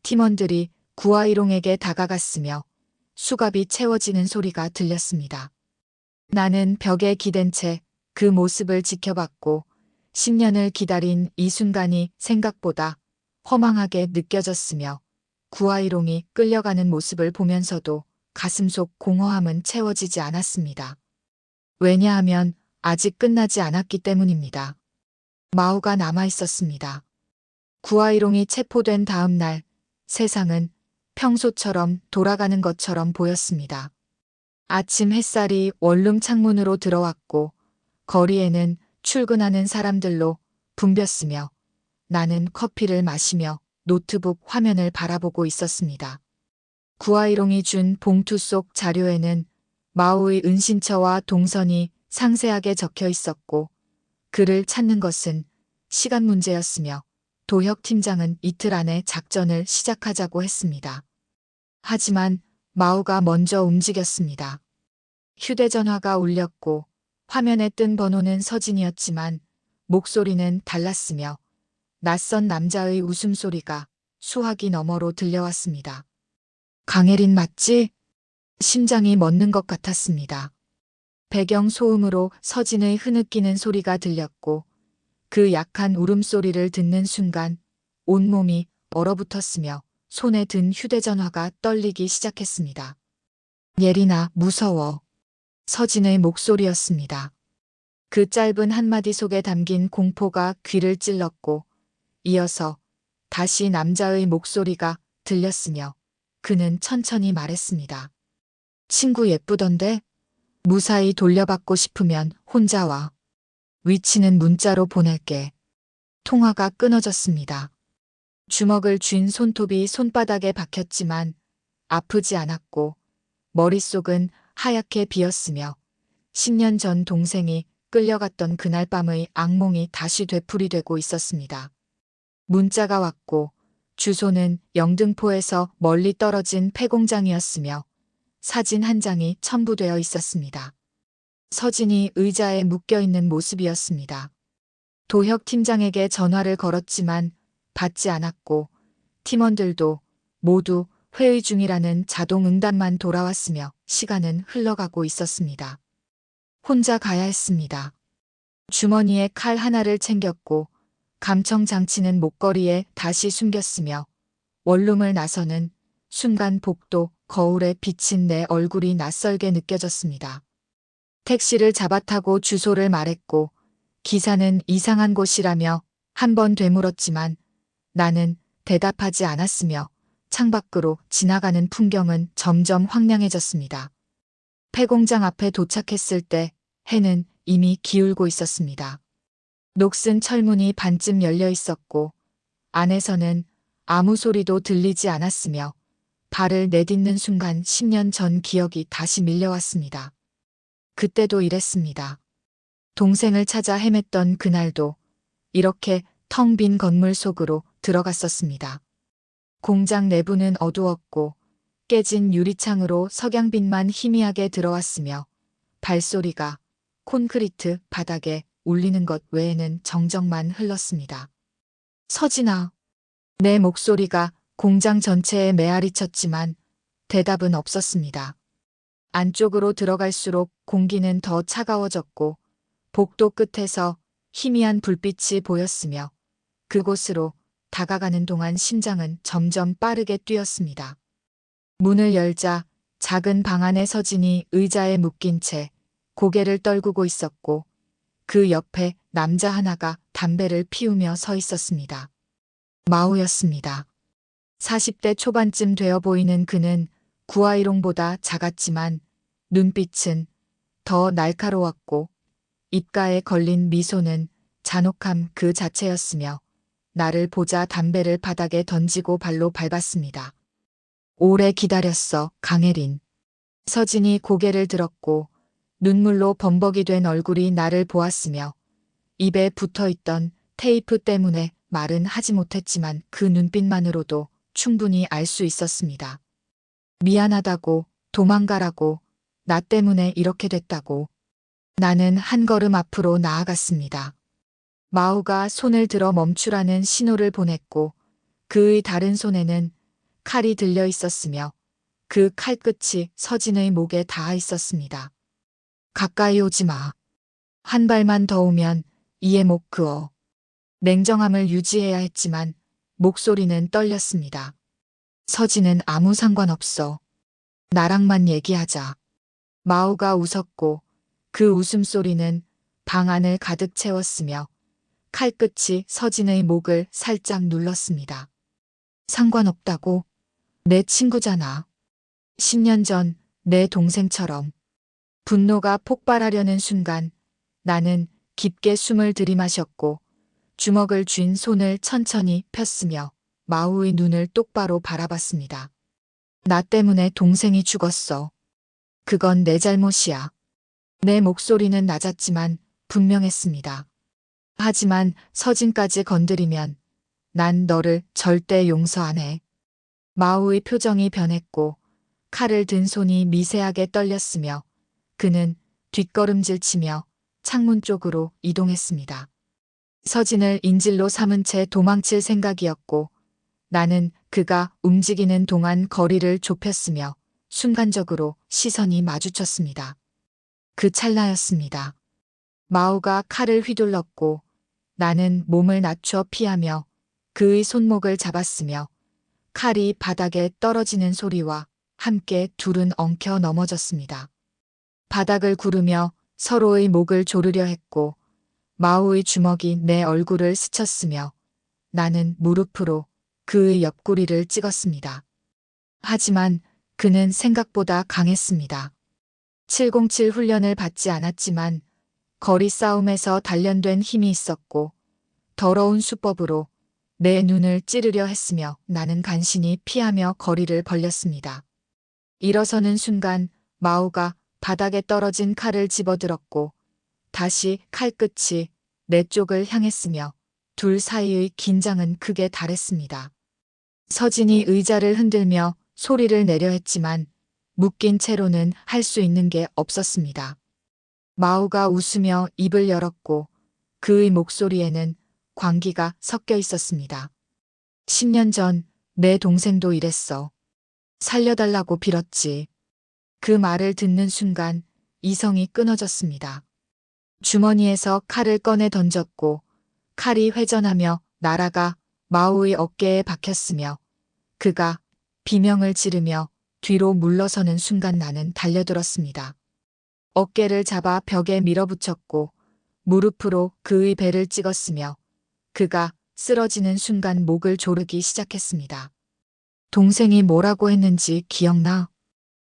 팀원들이 구아이롱에게 다가갔으며 수갑이 채워지는 소리가 들렸습니다. 나는 벽에 기댄 채 그 모습을 지켜봤고 10년을 기다린 이 순간이 생각보다 허망하게 느껴졌으며 구아이롱이 끌려가는 모습을 보면서도 가슴속 공허함은 채워지지 않았습니다. 왜냐하면 아직 끝나지 않았기 때문입니다. 마오가 남아있었습니다. 구아이롱이 체포된 다음 날 세상은 평소처럼 돌아가는 것처럼 보였습니다. 아침 햇살이 원룸 창문으로 들어왔고 거리에는 출근하는 사람들로 붐볐으며 나는 커피를 마시며 노트북 화면을 바라보고 있었습니다. 구아이롱이 준 봉투 속 자료에는 마오의 은신처와 동선이 상세하게 적혀 있었고 그를 찾는 것은 시간 문제였으며 도혁 팀장은 이틀 안에 작전을 시작하자고 했습니다. 하지만 마오가 먼저 움직였습니다. 휴대전화가 울렸고 화면에 뜬 번호는 서진이었지만 목소리는 달랐으며 낯선 남자의 웃음소리가 수화기 너머로 들려왔습니다. 강혜린 맞지? 심장이 멎는 것 같았습니다. 배경 소음으로 서진의 흐느끼는 소리가 들렸고 그 약한 울음소리를 듣는 순간 온몸이 얼어붙었으며 손에 든 휴대전화가 떨리기 시작했습니다. 예린아, 무서워. 서진의 목소리였습니다. 그 짧은 한마디 속에 담긴 공포가 귀를 찔렀고 이어서 다시 남자의 목소리가 들렸으며 그는 천천히 말했습니다. 친구 예쁘던데? 무사히 돌려받고 싶으면 혼자 와. 위치는 문자로 보낼게. 통화가 끊어졌습니다. 주먹을 쥔 손톱이 손바닥에 박혔지만 아프지 않았고 머릿속은 하얗게 비었으며 10년 전 동생이 끌려갔던 그날 밤의 악몽이 다시 되풀이되고 있었습니다. 문자가 왔고 주소는 영등포에서 멀리 떨어진 폐공장이었으며 사진 한 장이 첨부되어 있었습니다. 서진이 의자에 묶여있는 모습이었습니다. 도혁 팀장에게 전화를 걸었지만 받지 않았고 팀원들도 모두 회의 중이라는 자동 응답만 돌아왔으며 시간은 흘러가고 있었습니다. 혼자 가야 했습니다. 주머니에 칼 하나를 챙겼고 감청 장치는 목걸이에 다시 숨겼으며 원룸을 나서는 순간 복도 거울에 비친 내 얼굴이 낯설게 느껴졌습니다. 택시를 잡아타고 주소를 말했고 기사는 이상한 곳이라며 한 번 되물었지만 나는 대답하지 않았으며 창밖으로 지나가는 풍경은 점점 황량해졌습니다. 폐공장 앞에 도착했을 때 해는 이미 기울고 있었습니다. 녹슨 철문이 반쯤 열려 있었고 안에서는 아무 소리도 들리지 않았으며 발을 내딛는 순간 10년 전 기억이 다시 밀려왔습니다. 그때도 이랬습니다. 동생을 찾아 헤맸던 그날도 이렇게 텅 빈 건물 속으로 들어갔었습니다. 공장 내부는 어두웠고 깨진 유리창으로 석양빛만 희미하게 들어왔으며 발소리가 콘크리트 바닥에 울리는 것 외에는 정적만 흘렀습니다. 서진아. 내 목소리가 공장 전체에 메아리 쳤지만 대답은 없었습니다. 안쪽으로 들어갈수록 공기는 더 차가워졌고 복도 끝에서 희미한 불빛이 보였으며 그곳으로 다가가는 동안 심장은 점점 빠르게 뛰었습니다. 문을 열자 작은 방 안에 서진이 의자에 묶인 채 고개를 떨구고 있었고 그 옆에 남자 하나가 담배를 피우며 서 있었습니다. 마우였습니다. 40대 초반쯤 되어 보이는 그는 구아이롱보다 작았지만 눈빛은 더 날카로웠고 입가에 걸린 미소는 잔혹함 그 자체였으며 나를 보자 담배를 바닥에 던지고 발로 밟았습니다. 오래 기다렸어, 강혜린. 서진이 고개를 들었고 눈물로 범벅이 된 얼굴이 나를 보았으며 입에 붙어있던 테이프 때문에 말은 하지 못했지만 그 눈빛만으로도 충분히 알 수 있었습니다. 미안하다고, 도망가라고, 나 때문에 이렇게 됐다고. 나는 한 걸음 앞으로 나아갔습니다. 마우가 손을 들어 멈추라는 신호를 보냈고 그의 다른 손에는 칼이 들려 있었으며 그 칼끝이 서진의 목에 닿아 있었습니다. 가까이 오지 마. 한 발만 더 오면 이에 목 그어. 냉정함을 유지해야 했지만 목소리는 떨렸습니다. 서진은 아무 상관없어. 나랑만 얘기하자. 마우가 웃었고 그 웃음소리는 방 안을 가득 채웠으며 칼끝이 서진의 목을 살짝 눌렀습니다. 상관없다고? 내 친구잖아. 10년 전 내 동생처럼. 분노가 폭발하려는 순간 나는 깊게 숨을 들이마셨고 주먹을 쥔 손을 천천히 폈으며 마우의 눈을 똑바로 바라봤습니다. 나 때문에 동생이 죽었어. 그건 내 잘못이야. 내 목소리는 낮았지만 분명했습니다. 하지만 서진까지 건드리면 난 너를 절대 용서 안 해. 마우의 표정이 변했고 칼을 든 손이 미세하게 떨렸으며 그는 뒷걸음질치며 창문 쪽으로 이동했습니다. 서진을 인질로 삼은 채 도망칠 생각이었고 나는 그가 움직이는 동안 거리를 좁혔으며 순간적으로 시선이 마주쳤습니다. 그 찰나였습니다. 마우가 칼을 휘둘렀고 나는 몸을 낮춰 피하며 그의 손목을 잡았으며 칼이 바닥에 떨어지는 소리와 함께 둘은 엉켜 넘어졌습니다. 바닥을 구르며 서로의 목을 조르려 했고 마우의 주먹이 내 얼굴을 스쳤으며 나는 무릎으로 그의 옆구리를 찍었습니다. 하지만 그는 생각보다 강했습니다. 707 훈련을 받지 않았지만 거리 싸움에서 단련된 힘이 있었고 더러운 수법으로 내 눈을 찌르려 했으며 나는 간신히 피하며 거리를 벌렸습니다. 일어서는 순간 마우가 바닥에 떨어진 칼을 집어들었고 다시 칼끝이 내 쪽을 향했으며 둘 사이의 긴장은 극에 달했습니다. 서진이 의자를 흔들며 소리를 내려 했지만 묶인 채로는 할 수 있는 게 없었습니다. 마우가 웃으며 입을 열었고 그의 목소리에는 광기가 섞여 있었습니다. 10년 전 내 동생도 이랬어. 살려달라고 빌었지. 그 말을 듣는 순간 이성이 끊어졌습니다. 주머니에서 칼을 꺼내 던졌고 칼이 회전하며 날아가 마우의 어깨에 박혔으며 그가 비명을 지르며 뒤로 물러서는 순간 나는 달려들었습니다. 어깨를 잡아 벽에 밀어붙였고 무릎으로 그의 배를 찍었으며 그가 쓰러지는 순간 목을 조르기 시작했습니다. 동생이 뭐라고 했는지 기억나?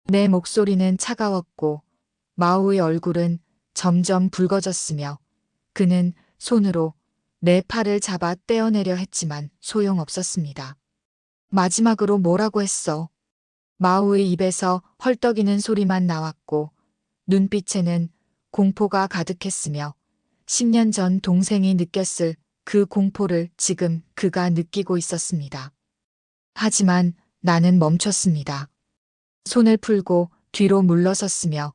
내 목소리는 차가웠고 마우의 얼굴은 점점 붉어졌으며 그는 손으로 내 팔을 잡아 떼어내려 했지만 소용없었습니다. 마지막으로 뭐라고 했어? 마우의 입에서 헐떡이는 소리만 나왔고 눈빛에는 공포가 가득했으며 10년 전 동생이 느꼈을 그 공포를 지금 그가 느끼고 있었습니다. 하지만 나는 멈췄습니다. 손을 풀고 뒤로 물러섰으며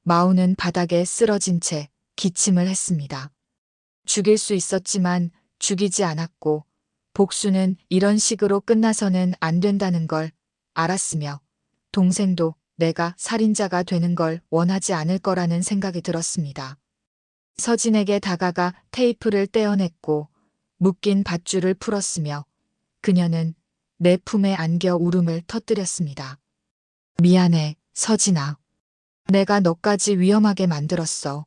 마우는 바닥에 쓰러진 채 기침을 했습니다. 죽일 수 있었지만 죽이지 않았고 복수는 이런 식으로 끝나서는 안 된다는 걸 알았으며 동생도 내가 살인자가 되는 걸 원하지 않을 거라는 생각이 들었습니다. 서진에게 다가가 테이프를 떼어냈고 묶인 밧줄을 풀었으며 그녀는 내 품에 안겨 울음을 터뜨렸습니다. 미안해, 서진아. 내가 너까지 위험하게 만들었어.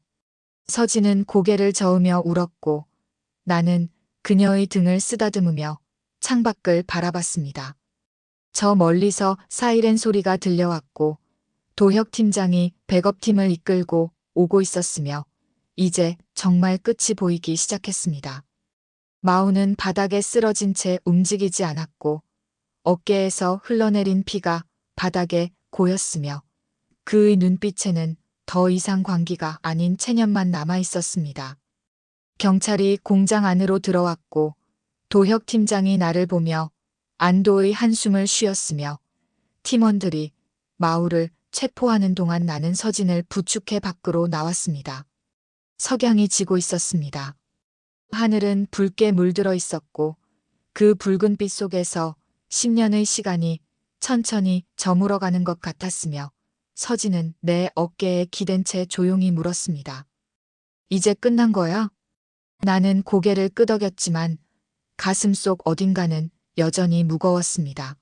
서진은 고개를 저으며 울었고 나는 그녀의 등을 쓰다듬으며 창밖을 바라봤습니다. 저 멀리서 사이렌 소리가 들려왔고 도혁 팀장이 백업팀을 이끌고 오고 있었으며 이제 정말 끝이 보이기 시작했습니다. 마우는 바닥에 쓰러진 채 움직이지 않았고 어깨에서 흘러내린 피가 바닥에 고였으며 그의 눈빛에는 더 이상 광기가 아닌 체념만 남아 있었습니다. 경찰이 공장 안으로 들어왔고 도혁 팀장이 나를 보며 안도의 한숨을 쉬었으며 팀원들이 마우를 체포하는 동안 나는 서진을 부축해 밖으로 나왔습니다. 석양이 지고 있었습니다. 하늘은 붉게 물들어 있었고 그 붉은 빛 속에서 10년의 시간이 천천히 저물어가는 것 같았으며 서진은 내 어깨에 기댄 채 조용히 물었습니다. 이제 끝난 거야? 나는 고개를 끄덕였지만 가슴속 어딘가는 여전히 무거웠습니다.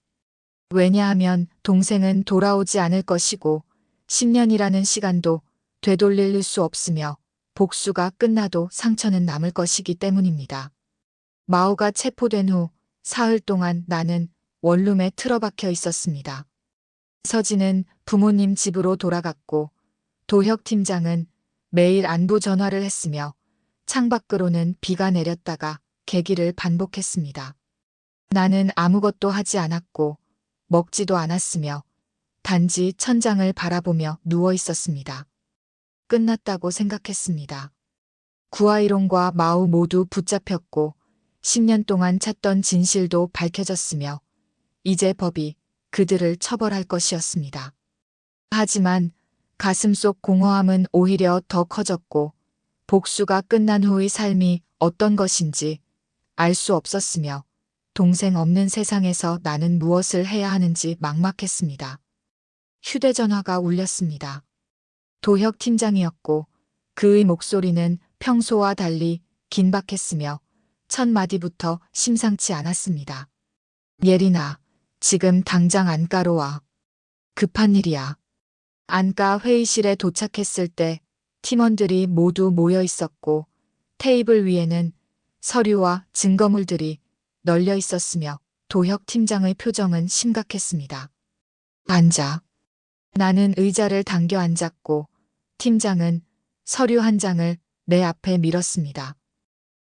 왜냐하면 동생은 돌아오지 않을 것이고 10년이라는 시간도 되돌릴 수 없으며 복수가 끝나도 상처는 남을 것이기 때문입니다. 마우가 체포된 후 사흘 동안 나는 원룸에 틀어박혀 있었습니다. 서진은 부모님 집으로 돌아갔고 도혁 팀장은 매일 안부 전화를 했으며 창밖으로는 비가 내렸다가 개기를 반복했습니다. 나는 아무것도 하지 않았고 먹지도 않았으며 단지 천장을 바라보며 누워 있었습니다. 끝났다고 생각했습니다. 구아이론과 마우 모두 붙잡혔고 10년 동안 찾던 진실도 밝혀졌으며 이제 법이 그들을 처벌할 것이었습니다. 하지만 가슴속 공허함은 오히려 더 커졌고 복수가 끝난 후의 삶이 어떤 것인지 알 수 없었으며 동생 없는 세상에서 나는 무엇을 해야 하는지 막막했습니다. 휴대전화가 울렸습니다. 도혁 팀장이었고 그의 목소리는 평소와 달리 긴박했으며 첫 마디부터 심상치 않았습니다. 예린아, 지금 당장 안가로 와. 급한 일이야. 안가 회의실에 도착했을 때 팀원들이 모두 모여 있었고 테이블 위에는 서류와 증거물들이 널려 있었으며 도혁 팀장의 표정은 심각했습니다. 앉아. 나는 의자를 당겨 앉았고 팀장은 서류 한 장을 내 앞에 밀었습니다.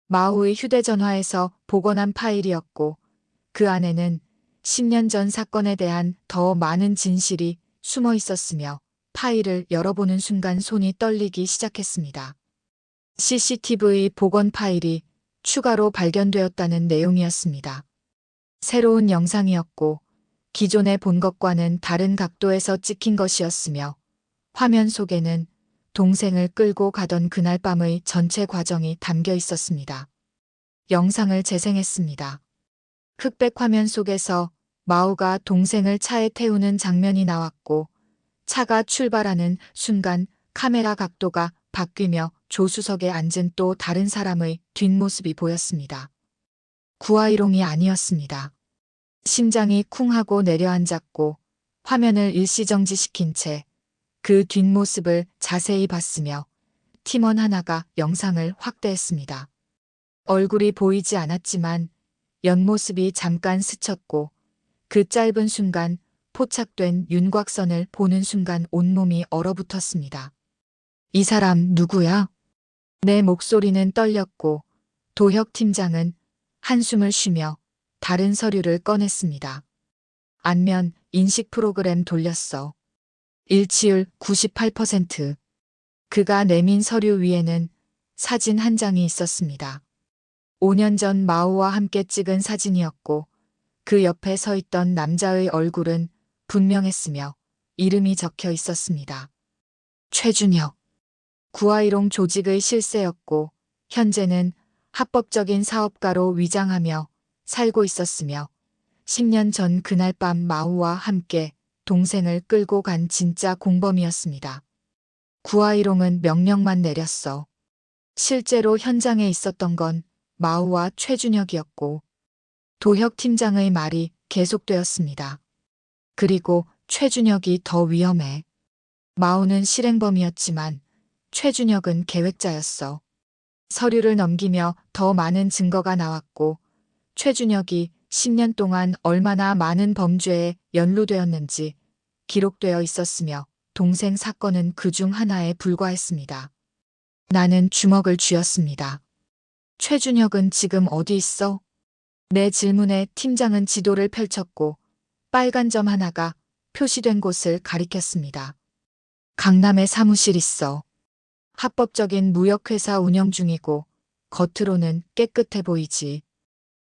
마우의 휴대전화에서 복원한 파일이었고 그 안에는 10년 전 사건에 대한 더 많은 진실이 숨어 있었으며 파일을 열어보는 순간 손이 떨리기 시작했습니다. CCTV 복원 파일이 추가로 발견되었다는 내용이었습니다. 새로운 영상이었고 기존에 본 것과는 다른 각도에서 찍힌 것이었으며 화면 속에는 동생을 끌고 가던 그날 밤의 전체 과정이 담겨 있었습니다. 영상을 재생했습니다. 흑백 화면 속에서 마오가 동생을 차에 태우는 장면이 나왔고 차가 출발하는 순간 카메라 각도가 바뀌며 조수석에 앉은 또 다른 사람의 뒷모습이 보였습니다. 구아이롱이 아니었습니다. 심장이 쿵 하고 내려앉았고 화면을 일시정지시킨 채 그 뒷모습을 자세히 봤으며 팀원 하나가 영상을 확대했습니다. 얼굴이 보이지 않았지만 옆모습이 잠깐 스쳤고 그 짧은 순간 포착된 윤곽선을 보는 순간 온몸이 얼어붙었습니다. 이 사람 누구야? 내 목소리는 떨렸고 도혁 팀장은 한숨을 쉬며 다른 서류를 꺼냈습니다. 안면 인식 프로그램 돌렸어. 일치율 98%. 그가 내민 서류 위에는 사진 한 장이 있었습니다. 5년 전 마오와 함께 찍은 사진이었고 그 옆에 서 있던 남자의 얼굴은 분명했으며 이름이 적혀 있었습니다. 최준혁. 구아이롱 조직의 실세였고 현재는 합법적인 사업가로 위장하며 살고 있었으며 10년 전 그날 밤 마오와 함께 동생을 끌고 간 진짜 공범이었습니다. 구아이롱은 명령만 내렸어. 실제로 현장에 있었던 건 마오와 최준혁이었고 도혁 팀장의 말이 계속되었습니다. 그리고 최준혁이 더 위험해. 마오는 실행범이었지만 최준혁은 계획자였어. 서류를 넘기며 더 많은 증거가 나왔고 최준혁이 10년 동안 얼마나 많은 범죄에 연루되었는지 기록되어 있었으며 동생 사건은 그중 하나에 불과했습니다. 나는 주먹을 쥐었습니다. 최준혁은 지금 어디 있어? 내 질문에 팀장은 지도를 펼쳤고 빨간 점 하나가 표시된 곳을 가리켰습니다. 강남에 사무실 있어. 합법적인 무역회사 운영 중이고 겉으로는 깨끗해 보이지.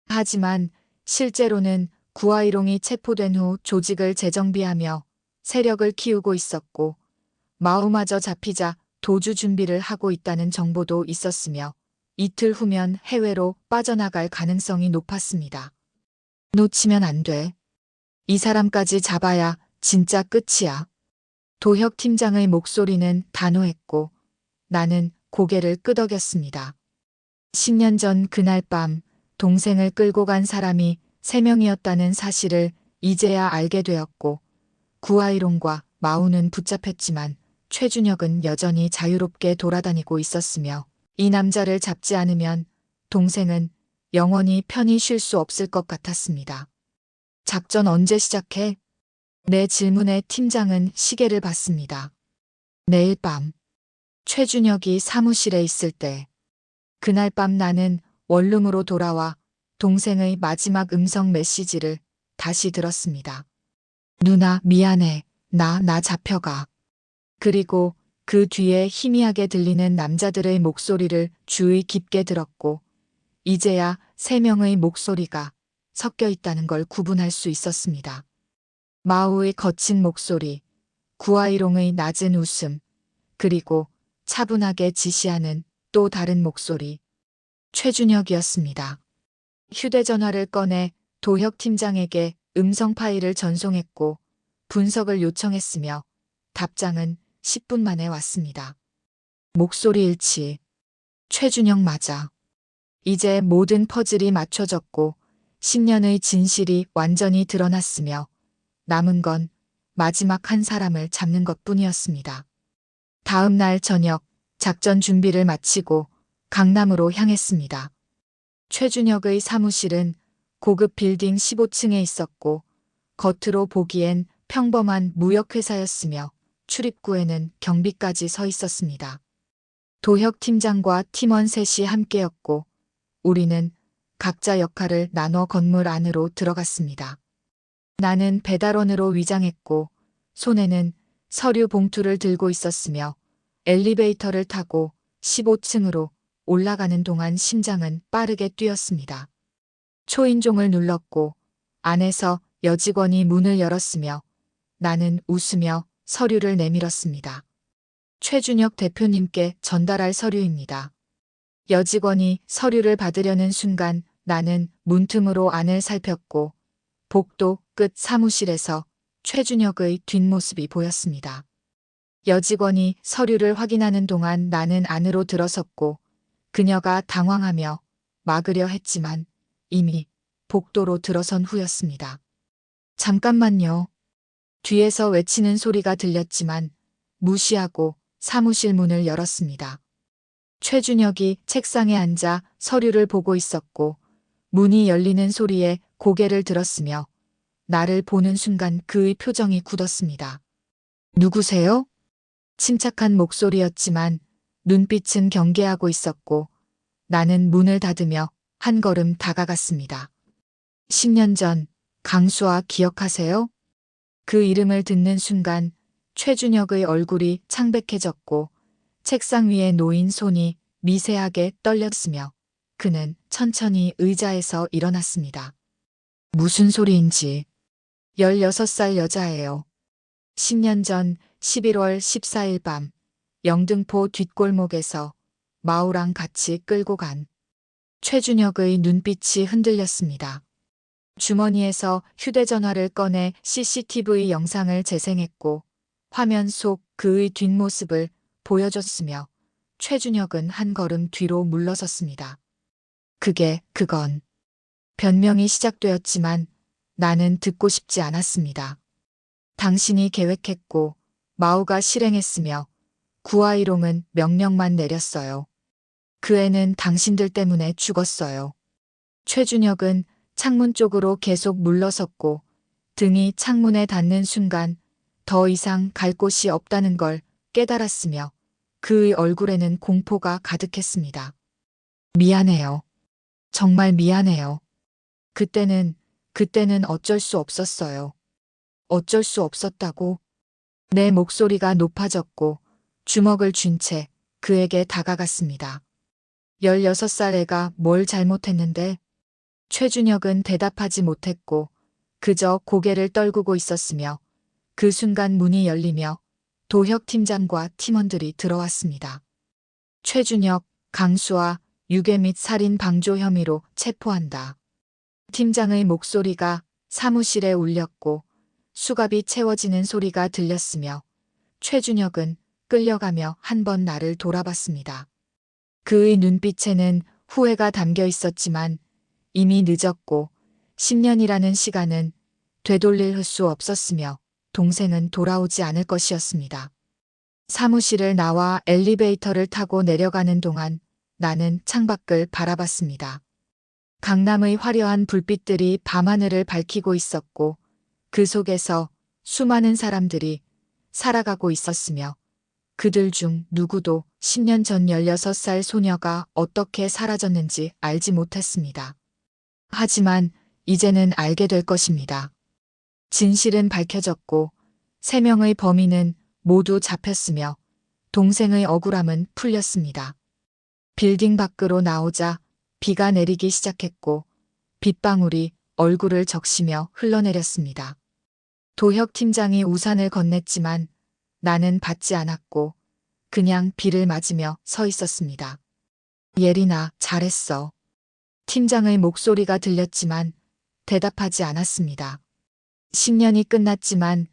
하지만 실제로는 구아이롱이 체포된 후 조직을 재정비하며 세력을 키우고 있었고 마오마저 잡히자 도주 준비를 하고 있다는 정보도 있었으며 이틀 후면 해외로 빠져나갈 가능성이 높았습니다. 놓치면 안 돼. 이 사람까지 잡아야 진짜 끝이야. 도혁 팀장의 목소리는 단호했고 나는 고개를 끄덕였습니다. 10년 전 그날 밤 동생을 끌고 간 사람이 3명이었다는 사실을 이제야 알게 되었고 구아이롱과 마오는 붙잡혔지만 최준혁은 여전히 자유롭게 돌아다니고 있었으며 이 남자를 잡지 않으면 동생은 영원히 편히 쉴 수 없을 것 같았습니다. 작전 언제 시작해? 내 질문에 팀장은 시계를 봤습니다. 내일 밤. 최준혁이 사무실에 있을 때. 그날 밤 나는 원룸으로 돌아와 동생의 마지막 음성 메시지를 다시 들었습니다. 누나 미안해. 나 잡혀가. 그리고 그 뒤에 희미하게 들리는 남자들의 목소리를 주의 깊게 들었고 이제야 3명의 목소리가 섞여 있다는 걸 구분할 수 있었습니다. 마오의 거친 목소리, 구아이롱의 낮은 웃음, 그리고 차분하게 지시하는 또 다른 목소리. 최준혁이었습니다. 휴대전화를 꺼내 도혁 팀장에게 음성 파일을 전송했고 분석을 요청했으며 답장은 10분 만에 왔습니다. 목소리 일치. 최준혁 맞아. 이제 모든 퍼즐이 맞춰졌고 10년의 진실이 완전히 드러났으며 남은 건 마지막 한 사람을 잡는 것뿐이었습니다. 다음 날 저녁 작전 준비를 마치고 강남으로 향했습니다. 최준혁의 사무실은 고급 빌딩 15층에 있었고 겉으로 보기엔 평범한 무역회사였으며 출입구에는 경비까지 서 있었습니다. 도혁 팀장과 팀원 셋이 함께였고 우리는 각자 역할을 나눠 건물 안으로 들어갔습니다. 나는 배달원으로 위장했고 손에는 서류 봉투를 들고 있었으며 엘리베이터를 타고 15층으로 올라가는 동안 심장은 빠르게 뛰었습니다. 초인종을 눌렀고 안에서 여직원이 문을 열었으며 나는 웃으며 서류를 내밀었습니다. 최준혁 대표님께 전달할 서류입니다. 여직원이 서류를 받으려는 순간 나는 문틈으로 안을 살폈고 복도 끝 사무실에서 최준혁의 뒷모습이 보였습니다. 여직원이 서류를 확인하는 동안 나는 안으로 들어섰고 그녀가 당황하며 막으려 했지만 이미 복도로 들어선 후였습니다. 잠깐만요. 뒤에서 외치는 소리가 들렸지만 무시하고 사무실 문을 열었습니다. 최준혁이 책상에 앉아 서류를 보고 있었고 문이 열리는 소리에 고개를 들었으며 나를 보는 순간 그의 표정이 굳었습니다. 누구세요? 침착한 목소리였지만 눈빛은 경계하고 있었고 나는 문을 닫으며 한 걸음 다가갔습니다. 10년 전 강수아 기억하세요? 그 이름을 듣는 순간 최준혁의 얼굴이 창백해졌고 책상 위에 놓인 손이 미세하게 떨렸으며 그는 천천히 의자에서 일어났습니다. 무슨 소리인지. 16살 여자예요. 10년 전 11월 14일 밤 영등포 뒷골목에서 마우랑 같이 끌고 간. 최준혁의 눈빛이 흔들렸습니다. 주머니에서 휴대전화를 꺼내 CCTV 영상을 재생했고 화면 속 그의 뒷모습을 보여줬으며 최준혁은 한 걸음 뒤로 물러섰습니다. 그건. 변명이 시작되었지만 나는 듣고 싶지 않았습니다. 당신이 계획했고 마우가 실행했으며 구아이롱은 명령만 내렸어요. 그 애는 당신들 때문에 죽었어요. 최준혁은 창문 쪽으로 계속 물러섰고 등이 창문에 닿는 순간 더 이상 갈 곳이 없다는 걸 깨달았으며 그의 얼굴에는 공포가 가득했습니다. 미안해요. 정말 미안해요. 그때는 어쩔 수 없었어요. 어쩔 수 없었다고. 내 목소리가 높아졌고 주먹을 쥔 채 그에게 다가갔습니다. 16살 애가 뭘 잘못했는데? 최준혁은 대답하지 못했고 그저 고개를 떨구고 있었으며 그 순간 문이 열리며 도혁 팀장과 팀원들이 들어왔습니다. 최준혁, 강수아, 유괴 및 살인 방조 혐의로 체포한다. 팀장의 목소리가 사무실에 울렸고 수갑이 채워지는 소리가 들렸으며 최준혁은 끌려가며 한 번 나를 돌아봤습니다. 그의 눈빛에는 후회가 담겨 있었지만 이미 늦었고 10년이라는 시간은 되돌릴 수 없었으며 동생은 돌아오지 않을 것이었습니다. 사무실을 나와 엘리베이터를 타고 내려가는 동안 나는 창밖을 바라봤습니다. 강남의 화려한 불빛들이 밤하늘을 밝히고 있었고 그 속에서 수많은 사람들이 살아가고 있었으며 그들 중 누구도 10년 전 16살 소녀가 어떻게 사라졌는지 알지 못했습니다. 하지만 이제는 알게 될 것입니다. 진실은 밝혀졌고 3명의 범인은 모두 잡혔으며 동생의 억울함은 풀렸습니다. 빌딩 밖으로 나오자 비가 내리기 시작했고 빗방울이 얼굴을 적시며 흘러내렸습니다. 도혁 팀장이 우산을 건넸지만 나는 받지 않았고 그냥 비를 맞으며 서 있었습니다. 예린아, 잘했어. 팀장의 목소리가 들렸지만 대답하지 않았습니다. 10년이 끝났지만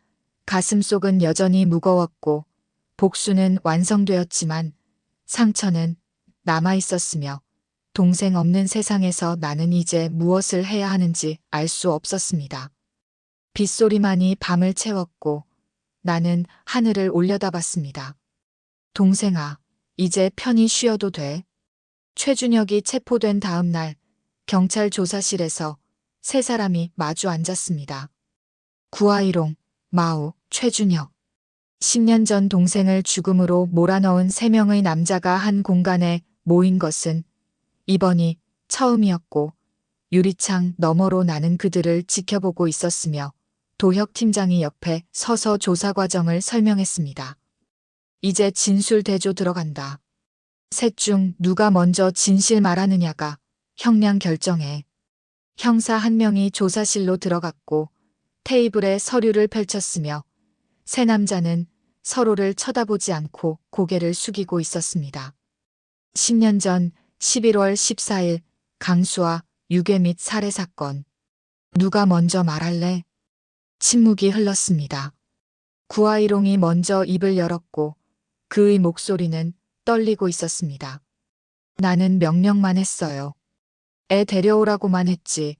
가슴속은 여전히 무거웠고 복수는 완성되었지만 상처는 남아있었으며 동생 없는 세상에서 나는 이제 무엇을 해야 하는지 알 수 없었습니다. 빗소리만이 밤을 채웠고 나는 하늘을 올려다봤습니다. 동생아, 이제 편히 쉬어도 돼. 최준혁이 체포된 다음 날 경찰 조사실에서 3사람이 마주 앉았습니다. 구아이롱, 마우, 최준혁. 10년 전 동생을 죽음으로 몰아넣은 3명의 남자가 한 공간에 모인 것은 이번이 처음이었고 유리창 너머로 나는 그들을 지켜보고 있었으며 도혁 팀장이 옆에 서서 조사 과정을 설명했습니다. 이제 진술 대조 들어간다. 셋 중 누가 먼저 진실 말하느냐가 형량 결정해. 형사 1명이 조사실로 들어갔고 테이블에 서류를 펼쳤으며 3 남자는 서로를 쳐다보지 않고 고개를 숙이고 있었습니다. 10년 전 11월 14일 강수아 유괴 및 살해 사건. 누가 먼저 말할래? 침묵이 흘렀습니다. 구아이롱이 먼저 입을 열었고 그의 목소리는 떨리고 있었습니다. 나는 명령만 했어요. 애 데려오라고만 했지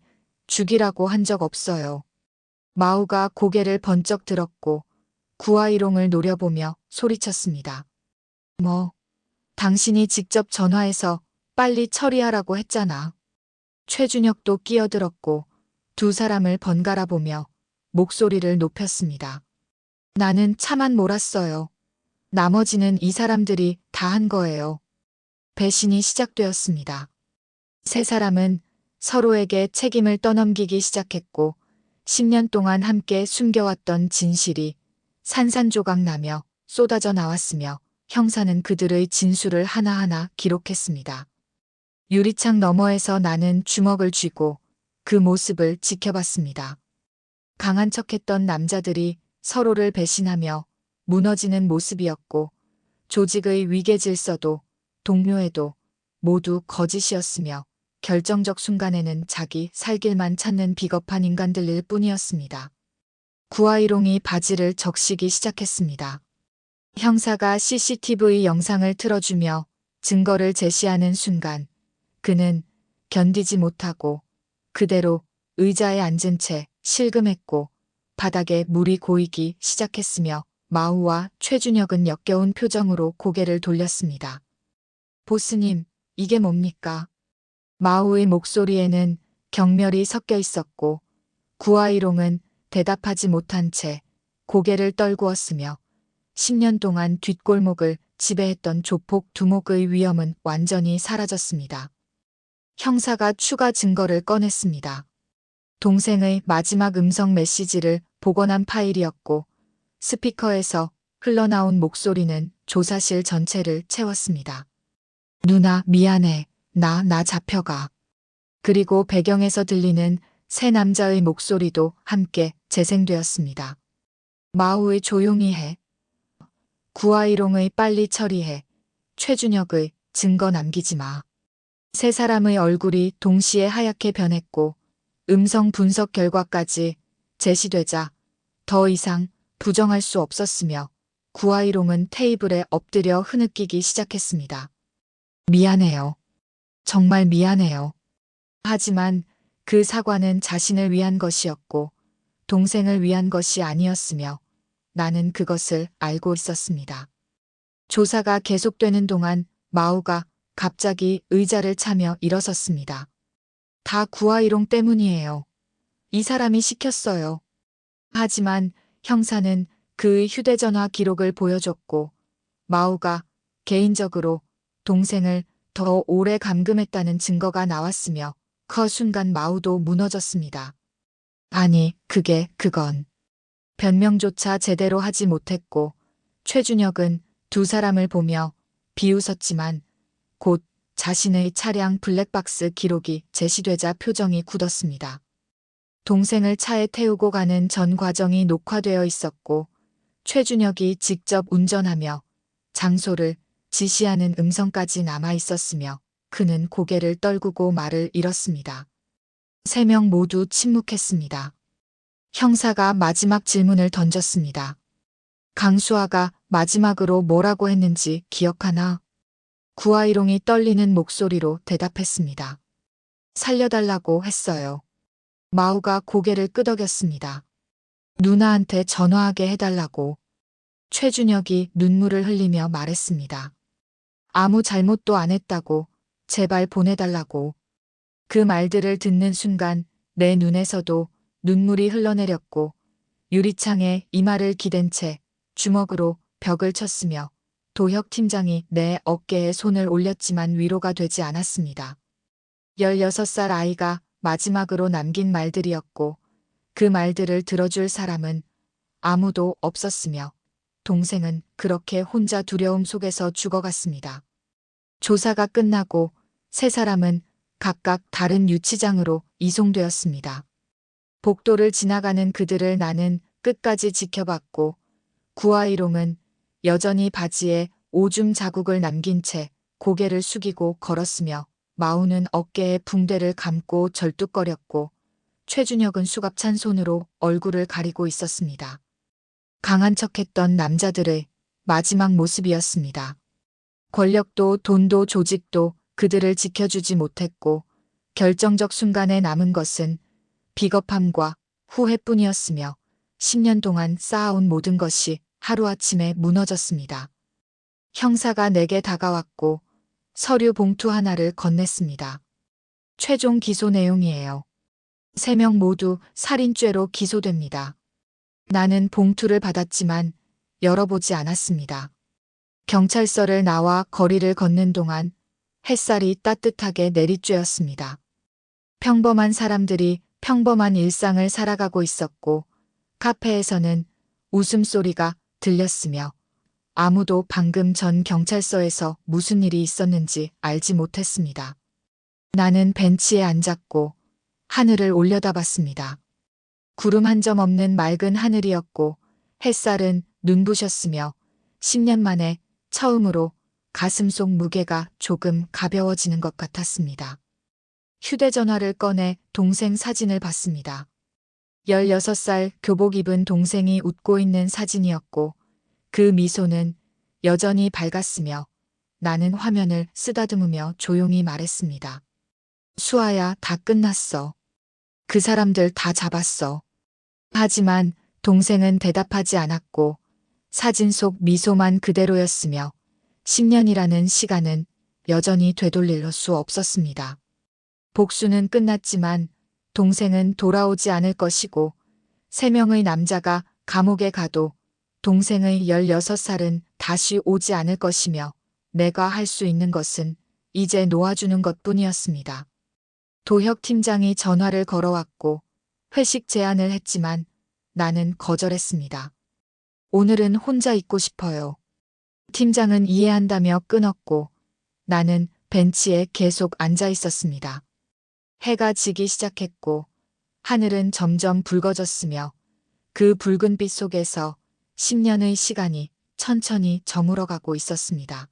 죽이라고 한 적 없어요. 마우가 고개를 번쩍 들었고 구아이롱을 노려보며 소리쳤습니다. 뭐, 당신이 직접 전화해서 빨리 처리하라고 했잖아. 최준혁도 끼어들었고 두 사람을 번갈아 보며 목소리를 높였습니다. 나는 차만 몰았어요. 나머지는 이 사람들이 다 한 거예요. 배신이 시작되었습니다. 세 사람은 서로에게 책임을 떠넘기기 시작했고 10년 동안 함께 숨겨왔던 진실이 산산조각 나며 쏟아져 나왔으며 형사는 그들의 진술을 하나하나 기록했습니다. 유리창 너머에서 나는 주먹을 쥐고 그 모습을 지켜봤습니다. 강한 척했던 남자들이 서로를 배신하며 무너지는 모습이었고 조직의 위계 질서도 동료애도 모두 거짓이었으며 결정적 순간에는 자기 살 길만 찾는 비겁한 인간들일 뿐이었습니다. 구아이롱이 바지를 적시기 시작했습니다. 형사가 CCTV 영상을 틀어주며 증거를 제시하는 순간 그는 견디지 못하고 그대로 의자에 앉은 채 실금했고 바닥에 물이 고이기 시작했으며 마우와 최준혁은 역겨운 표정으로 고개를 돌렸습니다. 보스님, 이게 뭡니까? 마우의 목소리에는 경멸이 섞여 있었고 구아이롱은 대답하지 못한 채 고개를 떨구었으며 10년 동안 뒷골목을 지배했던 조폭 두목의 위험은 완전히 사라졌습니다. 형사가 추가 증거를 꺼냈습니다. 동생의 마지막 음성 메시지를 복원한 파일이었고 스피커에서 흘러나온 목소리는 조사실 전체를 채웠습니다. 누나 미안해. 나 잡혀가. 그리고 배경에서 들리는 세 남자의 목소리도 함께 재생되었습니다. 마우의 조용히 해. 구아이롱의 빨리 처리해. 최준혁의 증거 남기지 마. 세 사람의 얼굴이 동시에 하얗게 변했고 음성 분석 결과까지 제시되자 더 이상 부정할 수 없었으며 구아이롱은 테이블에 엎드려 흐느끼기 시작했습니다. 미안해요. 정말 미안해요. 하지만 그 사과는 자신을 위한 것이었고 동생을 위한 것이 아니었으며 나는 그것을 알고 있었습니다. 조사가 계속되는 동안 마우가 갑자기 의자를 차며 일어섰습니다. 다 구아이롱 때문이에요. 이 사람이 시켰어요. 하지만 형사는 그의 휴대전화 기록을 보여줬고 마우가 개인적으로 동생을 더 오래 감금했다는 증거가 나왔으며 그 순간 마우도 무너졌습니다. 아니, 그건. 변명조차 제대로 하지 못했고 최준혁은 두 사람을 보며 비웃었지만 곧 자신의 차량 블랙박스 기록이 제시되자 표정이 굳었습니다. 동생을 차에 태우고 가는 전 과정이 녹화되어 있었고 최준혁이 직접 운전하며 장소를 지시하는 음성까지 남아 있었으며 그는 고개를 떨구고 말을 잃었습니다. 세 명 모두 침묵했습니다. 형사가 마지막 질문을 던졌습니다. 강수아가 마지막으로 뭐라고 했는지 기억하나? 구아이롱이 떨리는 목소리로 대답했습니다. 살려달라고 했어요. 마우가 고개를 끄덕였습니다. 누나한테 전화하게 해달라고. 최준혁이 눈물을 흘리며 말했습니다. 아무 잘못도 안 했다고. 제발 보내달라고. 그 말들을 듣는 순간 내 눈에서도 눈물이 흘러내렸고 유리창에 이마를 기댄 채 주먹으로 벽을 쳤으며 도혁 팀장이 내 어깨에 손을 올렸지만 위로가 되지 않았습니다. 16살 아이가 마지막으로 남긴 말들이었고 그 말들을 들어줄 사람은 아무도 없었으며 동생은 그렇게 혼자 두려움 속에서 죽어갔습니다. 조사가 끝나고 세 사람은 각각 다른 유치장으로 이송되었습니다. 복도를 지나가는 그들을 나는 끝까지 지켜봤고 구아이롱은 여전히 바지에 오줌 자국을 남긴 채 고개를 숙이고 걸었으며 마우는 어깨에 붕대를 감고 절뚝거렸고 최준혁은 수갑찬 손으로 얼굴을 가리고 있었습니다. 강한 척했던 남자들의 마지막 모습이었습니다. 권력도 돈도 조직도 그들을 지켜주지 못했고 결정적 순간에 남은 것은 비겁함과 후회뿐이었으며 10년 동안 쌓아온 모든 것이 하루아침에 무너졌습니다. 형사가 내게 다가왔고 서류 봉투 하나를 건넸습니다. 최종 기소 내용이에요. 3명 모두 살인죄로 기소됩니다. 나는 봉투를 받았지만 열어보지 않았습니다. 경찰서를 나와 거리를 걷는 동안 햇살이 따뜻하게 내리쬐었습니다. 평범한 사람들이 평범한 일상을 살아가고 있었고 카페에서는 웃음소리가 들렸으며 아무도 방금 전 경찰서에서 무슨 일이 있었는지 알지 못했습니다. 나는 벤치에 앉았고 하늘을 올려다봤습니다. 구름 한 점 없는 맑은 하늘이었고 햇살은 눈부셨으며 10년 만에 처음으로 가슴속 무게가 조금 가벼워지는 것 같았습니다. 휴대전화를 꺼내 동생 사진을 봤습니다. 16살 교복 입은 동생이 웃고 있는 사진이었고 그 미소는 여전히 밝았으며 나는 화면을 쓰다듬으며 조용히 말했습니다. 수아야, 다 끝났어. 그 사람들 다 잡았어. 하지만 동생은 대답하지 않았고 사진 속 미소만 그대로였으며 10년이라는 시간은 여전히 되돌릴 수 없었습니다. 복수는 끝났지만 동생은 돌아오지 않을 것이고 3명의 남자가 감옥에 가도 동생의 16살은 다시 오지 않을 것이며 내가 할 수 있는 것은 이제 놓아주는 것뿐이었습니다. 도혁 팀장이 전화를 걸어왔고 회식 제안을 했지만 나는 거절했습니다. 오늘은 혼자 있고 싶어요. 팀장은 이해한다며 끊었고 나는 벤치에 계속 앉아 있었습니다. 해가 지기 시작했고 하늘은 점점 붉어졌으며 그 붉은 빛 속에서 10년의 시간이 천천히 저물어가고 있었습니다.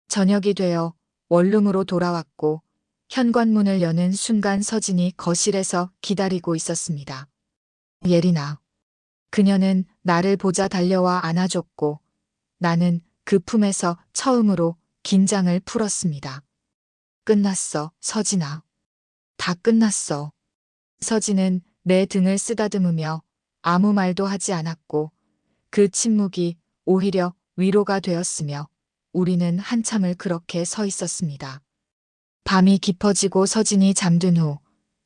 저녁이 되어 원룸으로 돌아왔고 현관문을 여는 순간 서진이 거실에서 기다리고 있었습니다. 예린아. 그녀는 나를 보자 달려와 안아줬고 나는 그 품에서 처음으로 긴장을 풀었습니다. 끝났어, 서진아. 다 끝났어. 서진은 내 등을 쓰다듬으며 아무 말도 하지 않았고 그 침묵이 오히려 위로가 되었으며 우리는 한참을 그렇게 서 있었습니다. 밤이 깊어지고 서진이 잠든 후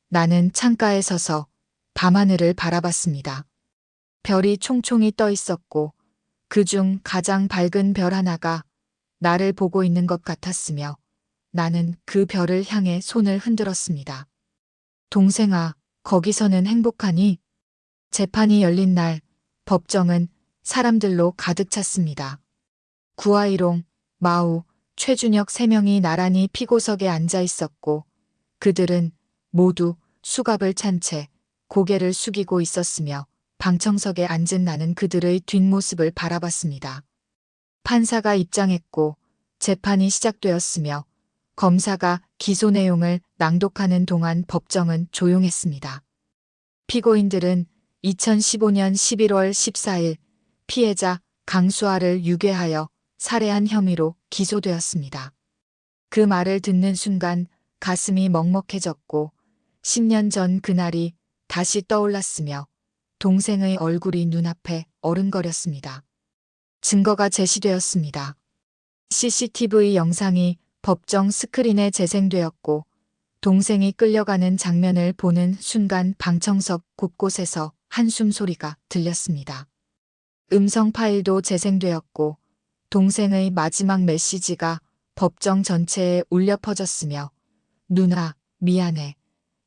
나는 창가에 서서 밤하늘을 바라봤습니다. 별이 총총히 떠 있었고 그중 가장 밝은 별 하나가 나를 보고 있는 것 같았으며 나는 그 별을 향해 손을 흔들었습니다. 동생아, 거기서는 행복하니? 재판이 열린 날 법정은 사람들로 가득 찼습니다. 구아일옹, 마우, 최준혁 3명이 나란히 피고석에 앉아 있었고 그들은 모두 수갑을 찬 채 고개를 숙이고 있었으며 방청석에 앉은 나는 그들의 뒷모습을 바라봤습니다. 판사가 입장했고 재판이 시작되었으며 검사가 기소 내용을 낭독하는 동안 법정은 조용했습니다. 피고인들은 2015년 11월 14일 피해자 강수아를 유괴하여 살해한 혐의로 기소되었습니다. 그 말을 듣는 순간 가슴이 먹먹해졌고 10년 전 그날이 다시 떠올랐으며 동생의 얼굴이 눈앞에 어른거렸습니다. 증거가 제시되었습니다. CCTV 영상이 법정 스크린에 재생되었고 동생이 끌려가는 장면을 보는 순간 방청석 곳곳에서 한숨 소리가 들렸습니다. 음성 파일도 재생되었고 동생의 마지막 메시지가 법정 전체에 울려 퍼졌으며 누나, 미안해.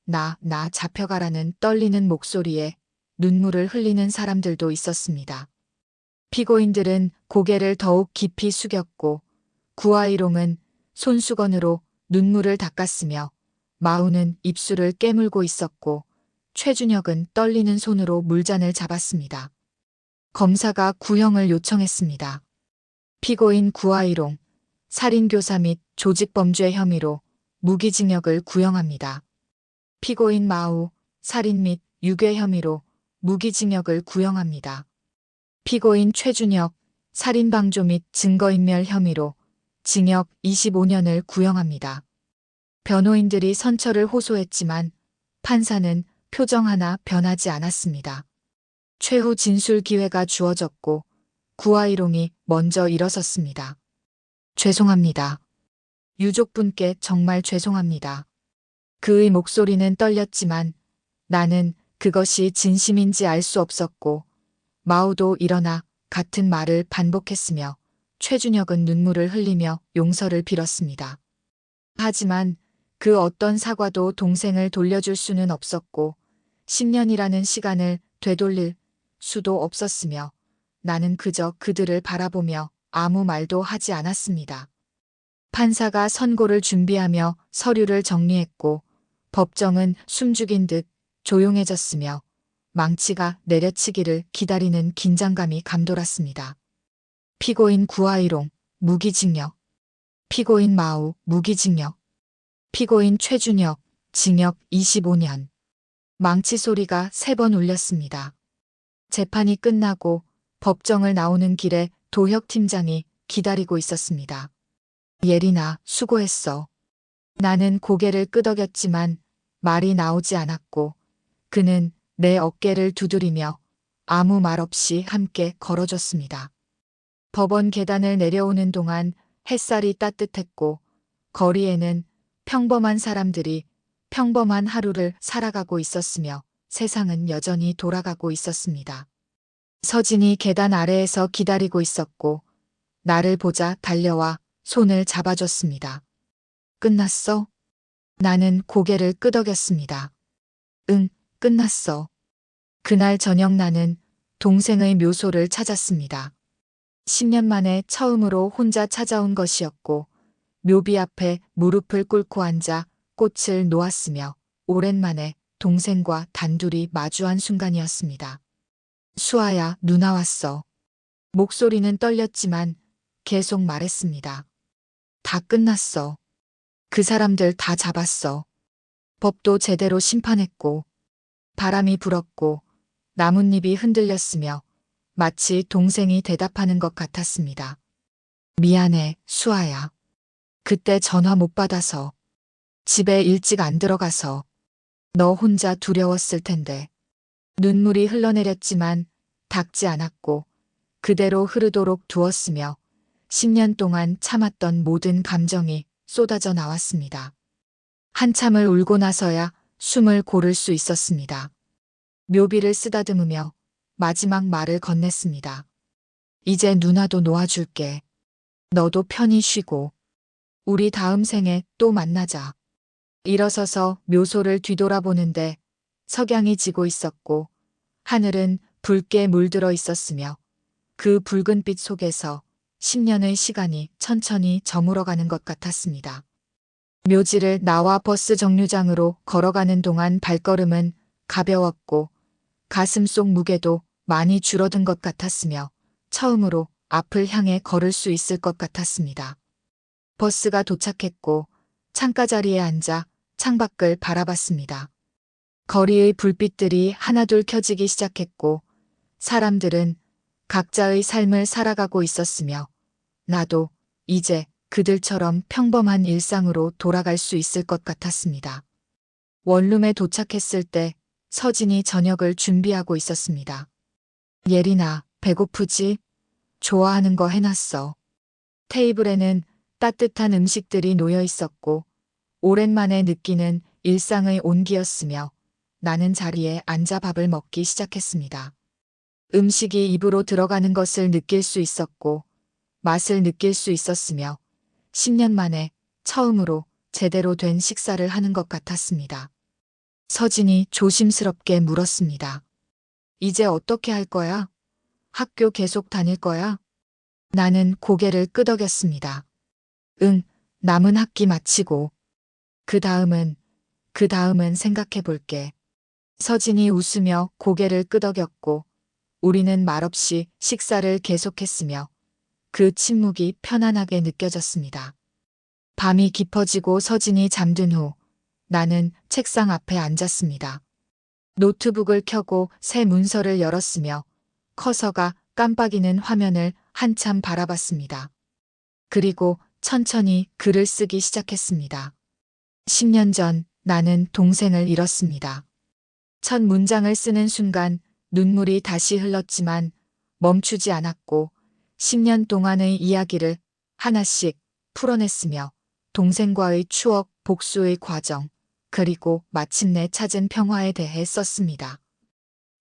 나 잡혀가라는 떨리는 목소리에 눈물을 흘리는 사람들도 있었습니다. 피고인들은 고개를 더욱 깊이 숙였고 구아일옹은 손수건으로 눈물을 닦았으며 마우는 입술을 깨물고 있었고 최준혁은 떨리는 손으로 물잔을 잡았습니다. 검사가 구형을 요청했습니다. 피고인 구아이롱, 살인교사 및 조직범죄 혐의로 무기징역을 구형합니다. 피고인 마우, 살인 및 유괴 혐의로 무기징역을 구형합니다. 피고인 최준혁, 살인방조 및 증거인멸 혐의로 징역 25년을 구형합니다. 변호인들이 선처를 호소했지만 판사는 표정 하나 변하지 않았습니다. 최후 진술 기회가 주어졌고 구아이롱이 먼저 일어섰습니다. 죄송합니다. 유족분께 정말 죄송합니다. 그의 목소리는 떨렸지만 나는 그것이 진심인지 알 수 없었고 마우도 일어나 같은 말을 반복했으며 최준혁은 눈물을 흘리며 용서를 빌었습니다. 하지만 그 어떤 사과도 동생을 돌려줄 수는 없었고 10년이라는 시간을 되돌릴 수도 없었으며 나는 그저 그들을 바라보며 아무 말도 하지 않았습니다. 판사가 선고를 준비하며 서류를 정리했고 법정은 숨죽인 듯 조용해졌으며 망치가 내려치기를 기다리는 긴장감이 감돌았습니다. 피고인 구아이롱, 무기징역. 피고인 마우, 무기징역. 피고인 최준혁, 징역 25년. 망치 소리가 3번 울렸습니다. 재판이 끝나고 법정을 나오는 길에 도혁 팀장이 기다리고 있었습니다. 예린아, 수고했어. 나는 고개를 끄덕였지만 말이 나오지 않았고 그는 내 어깨를 두드리며 아무 말 없이 함께 걸어줬습니다. 법원 계단을 내려오는 동안 햇살이 따뜻했고 거리에는 평범한 사람들이 평범한 하루를 살아가고 있었으며 세상은 여전히 돌아가고 있었습니다. 서진이 계단 아래에서 기다리고 있었고 나를 보자 달려와 손을 잡아줬습니다. 끝났어? 나는 고개를 끄덕였습니다. 응, 끝났어. 그날 저녁 나는 동생의 묘소를 찾았습니다. 10년 만에 처음으로 혼자 찾아온 것이었고 묘비 앞에 무릎을 꿇고 앉아 꽃을 놓았으며 오랜만에 동생과 단둘이 마주한 순간이었습니다. 수아야, 누나 왔어. 목소리는 떨렸지만 계속 말했습니다. 다 끝났어. 그 사람들 다 잡았어. 법도 제대로 심판했고 바람이 불었고 나뭇잎이 흔들렸으며 마치 동생이 대답하는 것 같았습니다. 미안해, 수아야. 그때 전화 못 받아서. 집에 일찍 안 들어가서. 너 혼자 두려웠을 텐데. 눈물이 흘러내렸지만 닦지 않았고 그대로 흐르도록 두었으며 10년 동안 참았던 모든 감정이 쏟아져 나왔습니다. 한참을 울고 나서야 숨을 고를 수 있었습니다. 묘비를 쓰다듬으며 마지막 말을 건넸습니다. 이제 누나도 놓아줄게. 너도 편히 쉬고 우리 다음 생에 또 만나자. 일어서서 묘소를 뒤돌아보는데 석양이 지고 있었고 하늘은 붉게 물들어 있었으며 그 붉은 빛 속에서 10년의 시간이 천천히 저물어가는 것 같았습니다. 묘지를 나와 버스 정류장으로 걸어가는 동안 발걸음은 가벼웠고 가슴 속 무게도 많이 줄어든 것 같았으며 처음으로 앞을 향해 걸을 수 있을 것 같았습니다. 버스가 도착했고 창가 자리에 앉아 창밖을 바라봤습니다. 거리의 불빛들이 하나둘 켜지기 시작했고 사람들은 각자의 삶을 살아가고 있었으며 나도 이제 그들처럼 평범한 일상으로 돌아갈 수 있을 것 같았습니다. 원룸에 도착했을 때 서진이 저녁을 준비하고 있었습니다. 예린아, 배고프지? 좋아하는 거 해놨어. 테이블에는 따뜻한 음식들이 놓여 있었고 오랜만에 느끼는 일상의 온기였으며 나는 자리에 앉아 밥을 먹기 시작했습니다. 음식이 입으로 들어가는 것을 느낄 수 있었고 맛을 느낄 수 있었으며 10년 만에 처음으로 제대로 된 식사를 하는 것 같았습니다. 서진이 조심스럽게 물었습니다. 이제 어떻게 할 거야? 학교 계속 다닐 거야? 나는 고개를 끄덕였습니다. 응, 남은 학기 마치고. 그 다음은 생각해 볼게. 서진이 웃으며 고개를 끄덕였고 우리는 말없이 식사를 계속했으며 그 침묵이 편안하게 느껴졌습니다. 밤이 깊어지고 서진이 잠든 후 나는 책상 앞에 앉았습니다. 노트북을 켜고 새 문서를 열었으며 커서가 깜빡이는 화면을 한참 바라봤습니다. 그리고 천천히 글을 쓰기 시작했습니다. 10년 전 나는 동생을 잃었습니다. 첫 문장을 쓰는 순간 눈물이 다시 흘렀지만 멈추지 않았고 10년 동안의 이야기를 하나씩 풀어냈으며 동생과의 추억, 복수의 과정, 그리고 마침내 찾은 평화에 대해 썼습니다.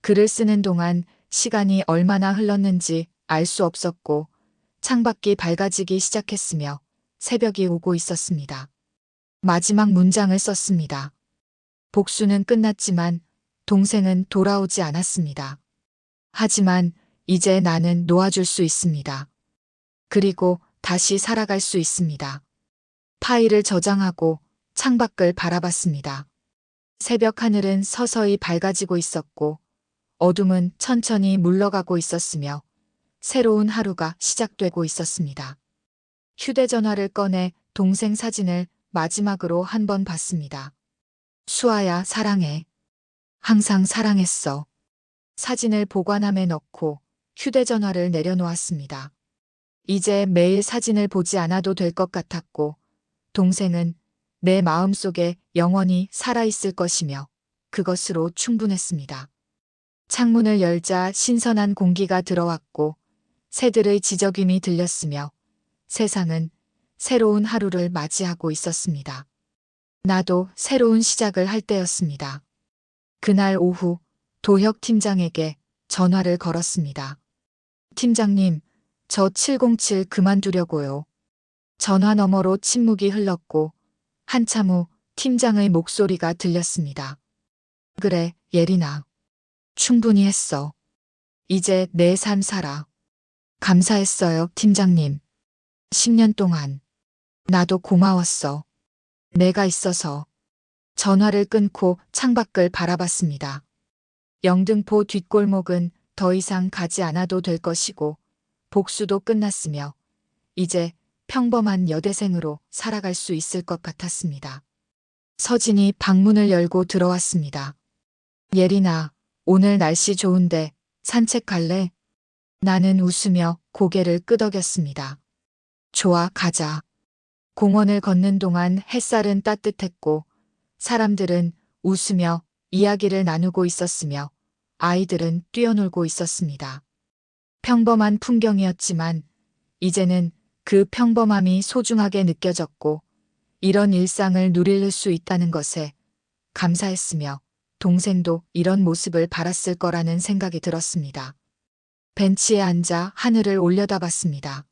글을 쓰는 동안 시간이 얼마나 흘렀는지 알 수 없었고 창밖이 밝아지기 시작했으며 새벽이 오고 있었습니다. 마지막 문장을 썼습니다. 복수는 끝났지만 동생은 돌아오지 않았습니다. 하지만 이제 나는 놓아줄 수 있습니다. 그리고 다시 살아갈 수 있습니다. 파일을 저장하고 창밖을 바라봤습니다. 새벽 하늘은 서서히 밝아지고 있었고 어둠은 천천히 물러가고 있었으며 새로운 하루가 시작되고 있었습니다. 휴대전화를 꺼내 동생 사진을 마지막으로 한 번 봤습니다. 수아야, 사랑해. 항상 사랑했어. 사진을 보관함에 넣고 휴대전화를 내려놓았습니다. 이제 매일 사진을 보지 않아도 될 것 같았고 동생은 내 마음속에 영원히 살아있을 것이며 그것으로 충분했습니다. 창문을 열자 신선한 공기가 들어왔고 새들의 지저귀이 들렸으며 세상은 새로운 하루를 맞이하고 있었습니다. 나도 새로운 시작을 할 때였습니다. 그날 오후 도혁 팀장에게 전화를 걸었습니다. 팀장님, 저 707 그만두려고요. 전화 너머로 침묵이 흘렀고 한참 후 팀장의 목소리가 들렸습니다. 그래, 예린아. 충분히 했어. 이제 내 삶 살아. 감사했어요, 팀장님. 10년 동안. 나도 고마웠어. 내가 있어서. 전화를 끊고 창밖을 바라봤습니다. 영등포 뒷골목은 더 이상 가지 않아도 될 것이고 복수도 끝났으며 이제 평범한 여대생으로 살아갈 수 있을 것 같았습니다. 서진이 방문을 열고 들어왔습니다. 예린아, 오늘 날씨 좋은데 산책 갈래? 나는 웃으며 고개를 끄덕였습니다. 좋아, 가자. 공원을 걷는 동안 햇살은 따뜻했고 사람들은 웃으며 이야기를 나누고 있었으며 아이들은 뛰어놀고 있었습니다. 평범한 풍경이었지만 이제는 그 평범함이 소중하게 느껴졌고 이런 일상을 누릴 수 있다는 것에 감사했으며 동생도 이런 모습을 바랐을 거라는 생각이 들었습니다. 벤치에 앉아 하늘을 올려다봤습니다.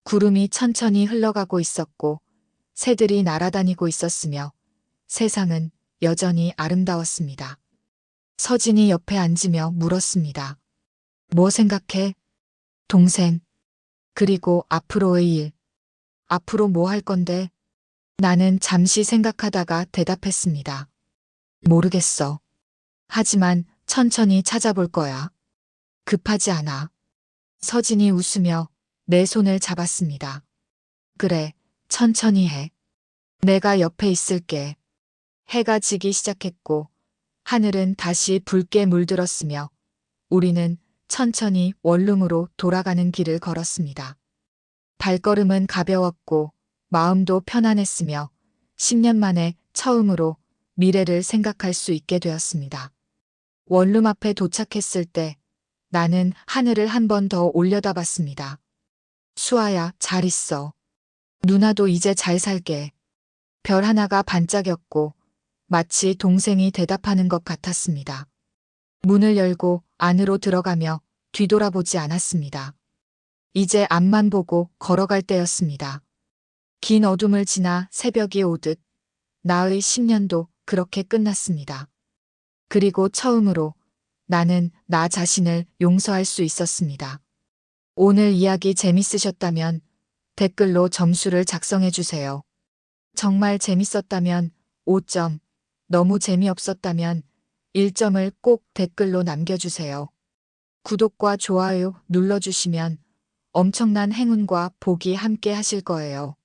구름이 천천히 흘러가고 있었고 새들이 날아다니고 있었으며 세상은 여전히 아름다웠습니다. 서진이 옆에 앉으며 물었습니다. 뭐 생각해? 동생. 그리고 앞으로의 일. 앞으로 뭐 할 건데? 나는 잠시 생각하다가 대답했습니다. 모르겠어. 하지만 천천히 찾아볼 거야. 급하지 않아. 서진이 웃으며 내 손을 잡았습니다. 그래, 천천히 해. 내가 옆에 있을게. 해가 지기 시작했고 하늘은 다시 붉게 물들었으며 우리는 천천히 원룸으로 돌아가는 길을 걸었습니다. 발걸음은 가벼웠고 마음도 편안했으며 10년 만에 처음으로 미래를 생각할 수 있게 되었습니다. 원룸 앞에 도착했을 때 나는 하늘을 한 번 더 올려다봤습니다. 수아야, 잘 있어. 누나도 이제 잘 살게. 별 하나가 반짝였고 마치 동생이 대답하는 것 같았습니다. 문을 열고 안으로 들어가며 뒤돌아보지 않았습니다. 이제 앞만 보고 걸어갈 때였습니다. 긴 어둠을 지나 새벽이 오듯 나의 10년도 그렇게 끝났습니다. 그리고 처음으로 나는 나 자신을 용서할 수 있었습니다. 오늘 이야기 재밌으셨다면 댓글로 점수를 작성해 주세요. 정말 재밌었다면 5점, 너무 재미없었다면 1점을 꼭 댓글로 남겨주세요. 구독과 좋아요 눌러주시면 엄청난 행운과 복이 함께 하실 거예요.